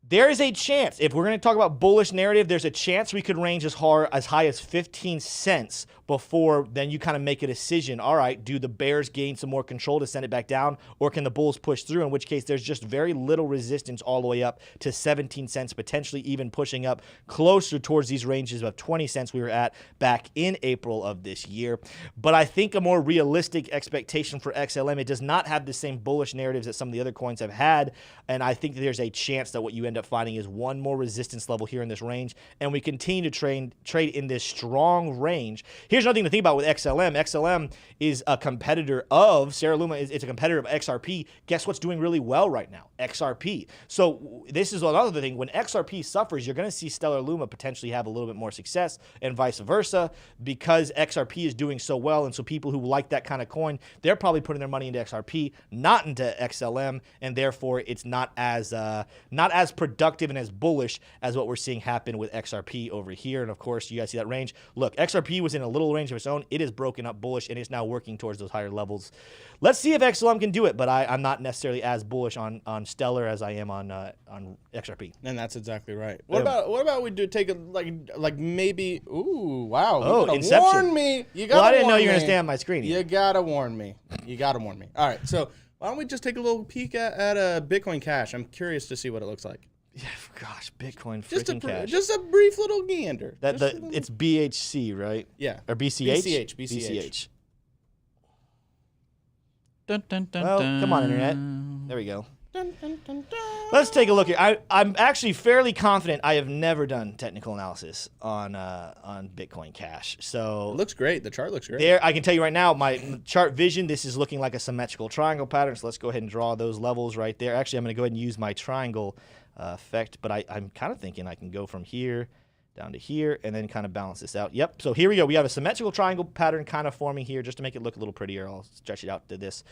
There is a chance, if we're going to talk about bullish narrative, there's a chance we could range as high as 15 cents before then you kind of make a decision. All right, do the bears gain some more control to send it back down, or can the bulls push through, in which case there's just very little resistance all the way up to 17 cents, potentially even pushing up closer towards these ranges of 20 cents we were at back in April of this year. But I think a more realistic expectation for XLM, it does not have the same bullish narratives that some of the other coins have had, and I think that there's a chance that what you end up finding is one more resistance level here in this range, and we continue to trade in this strong range. Here's another thing to think about with XLM. XLM is a competitor of Terra Luma. It's a competitor of XRP. Guess what's doing really well right now? XRP. So this is another thing. When XRP suffers, you're going to see Stellar Luma potentially have a little bit more success, and vice versa, because XRP is doing so well. And so people who like that kind of coin, they're probably putting their money into XRP, not into XLM, and therefore it's not as productive and as bullish as what we're seeing happen with XRP over here. And of course, you guys see that range. Look, XRP was in a little range of its own. It is broken up bullish and is now working towards those higher levels. Let's see if XLM can do it, but I'm not necessarily as bullish on Stellar as I am on XRP. And that's exactly right. What about we do take a like maybe? Ooh, wow! Oh, you gotta Inception. Warn me. You gotta. Well, I didn't know warn you were me. gonna stay on my screen. You gotta warn me. You gotta warn me. All right, so why don't we just take a little peek at Bitcoin Cash? I'm curious to see what it looks like. Yeah, gosh, Bitcoin freaking Cash. Just a brief little gander. It's BHC, right? Yeah. Or BCH? BCH. Dun, dun, dun, Well, dun. come on, Internet. There we go. Dun, dun, dun, dun. Let's take a look here. I'm actually fairly confident I have never done technical analysis on Bitcoin Cash. So It looks great. The chart looks great. there, I can tell you right now, my chart vision, this is looking like a symmetrical triangle pattern. So let's go ahead and draw those levels right there. Actually, I'm going to go ahead and use my triangle effect, but I'm kind of thinking I can go from here down to here and then kind of balance this out. Yep. So here we go. We have a symmetrical triangle pattern kind of forming here. Just to make it look a little prettier, I'll stretch it out to this.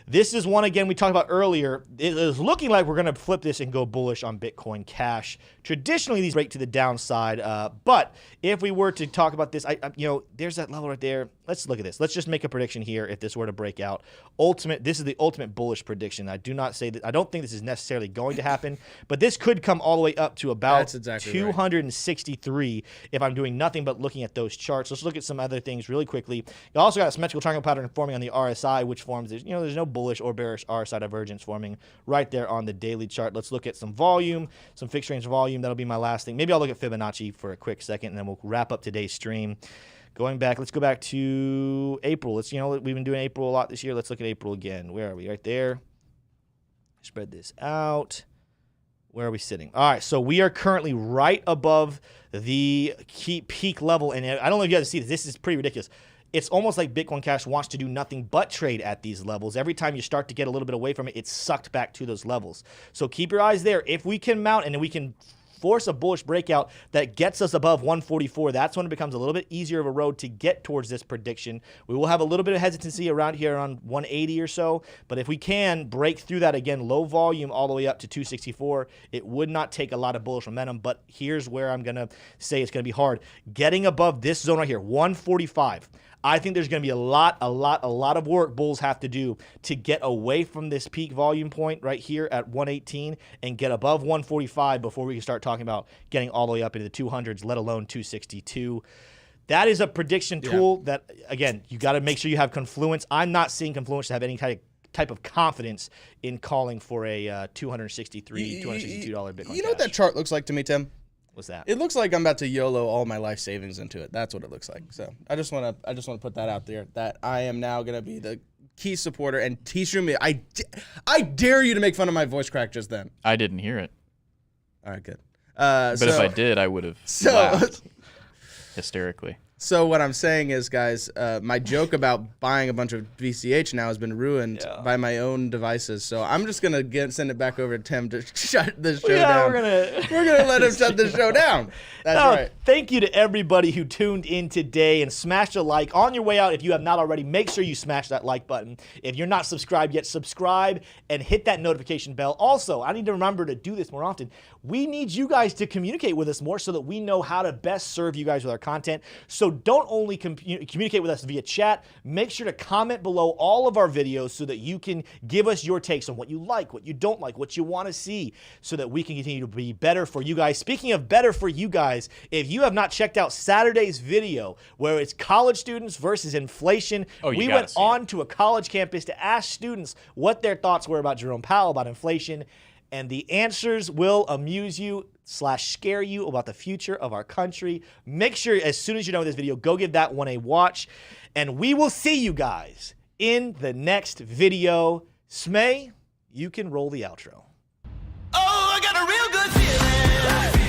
This is one, again, we talked about earlier. It is looking like we're going to flip this and go bullish on Bitcoin Cash. Traditionally, these break to the downside. But if we were to talk about this, there's that level right there. Let's look at this. Let's just make a prediction here if this were to break out. This is the ultimate bullish prediction. I do not say that. I don't think this is necessarily going to happen, but this could come all the way up to about That's exactly right. 263 if I'm doing nothing but looking at those charts. Let's look at some other things really quickly. You also got a symmetrical triangle pattern forming on the RSI, which forms, there's no bullish or bearish RSI divergence forming right there on the daily chart. Let's look at some volume, some fixed range volume. That'll be my last thing. Maybe I'll look at Fibonacci for a quick second, and then we'll wrap up today's stream. Going back, let's go back to April. Let's, we've been doing April a lot this year. Let's look at April again. Where are we? Right there. Spread this out. Where are we sitting? All right, so we are currently right above the key peak level, and I don't know if you guys see this. This is pretty ridiculous. It's almost like Bitcoin Cash wants to do nothing but trade at these levels. Every time you start to get a little bit away from it, it's sucked back to those levels. So keep your eyes there. If we can mount and we can force a bullish breakout that gets us above 144, that's when it becomes a little bit easier of a road to get towards this prediction. We will have a little bit of hesitancy around here on 180 or so, but if we can break through that again, low volume all the way up to 264, it would not take a lot of bullish momentum, but here's where I'm going to say it's going to be hard. Getting above this zone right here, 145. I think there's going to be a lot of work bulls have to do to get away from this peak volume point right here at 118 and get above 145 before we can start talking about getting all the way up into the 200s, let alone 262. That is a prediction tool that, again, you got to make sure you have Confluence. I'm not seeing Confluence to have any type of confidence in calling for a $262 Bitcoin You know what that chart looks like to me, Tim? What's that? It looks like I'm about to YOLO all my life savings into it. That's what it looks like. So I just want to put that out there, that I am now going to be the key supporter. And T-Stream, I dare you to make fun of my voice crack just then. I didn't hear it. All right, good. But if I did, I would have laughed hysterically. So what I'm saying is, guys, my joke about buying a bunch of VCH now has been ruined by my own devices. So I'm just gonna send it back over to Tim to shut this show down. We're gonna let him shut this show down. That's right. Thank you to everybody who tuned in today and smashed a like. On your way out, if you have not already, make sure you smash that like button. If you're not subscribed yet, subscribe and hit that notification bell. Also, I need to remember to do this more often. We need you guys to communicate with us more so that we know how to best serve you guys with our content. So don't only communicate with us via chat, make sure to comment below all of our videos so that you can give us your takes on what you like, what you don't like, what you want to see, so that we can continue to be better for you guys. Speaking of better for you guys, if you have not checked out Saturday's video where it's college students versus inflation, we went on to a college campus to ask students what their thoughts were about Jerome Powell, about inflation, and the answers will amuse you / scare you about the future of our country. Make sure as soon as you're done with this video, go give that one a watch. And we will see you guys in the next video. Smay, you can roll the outro. Oh, I got a real good feeling.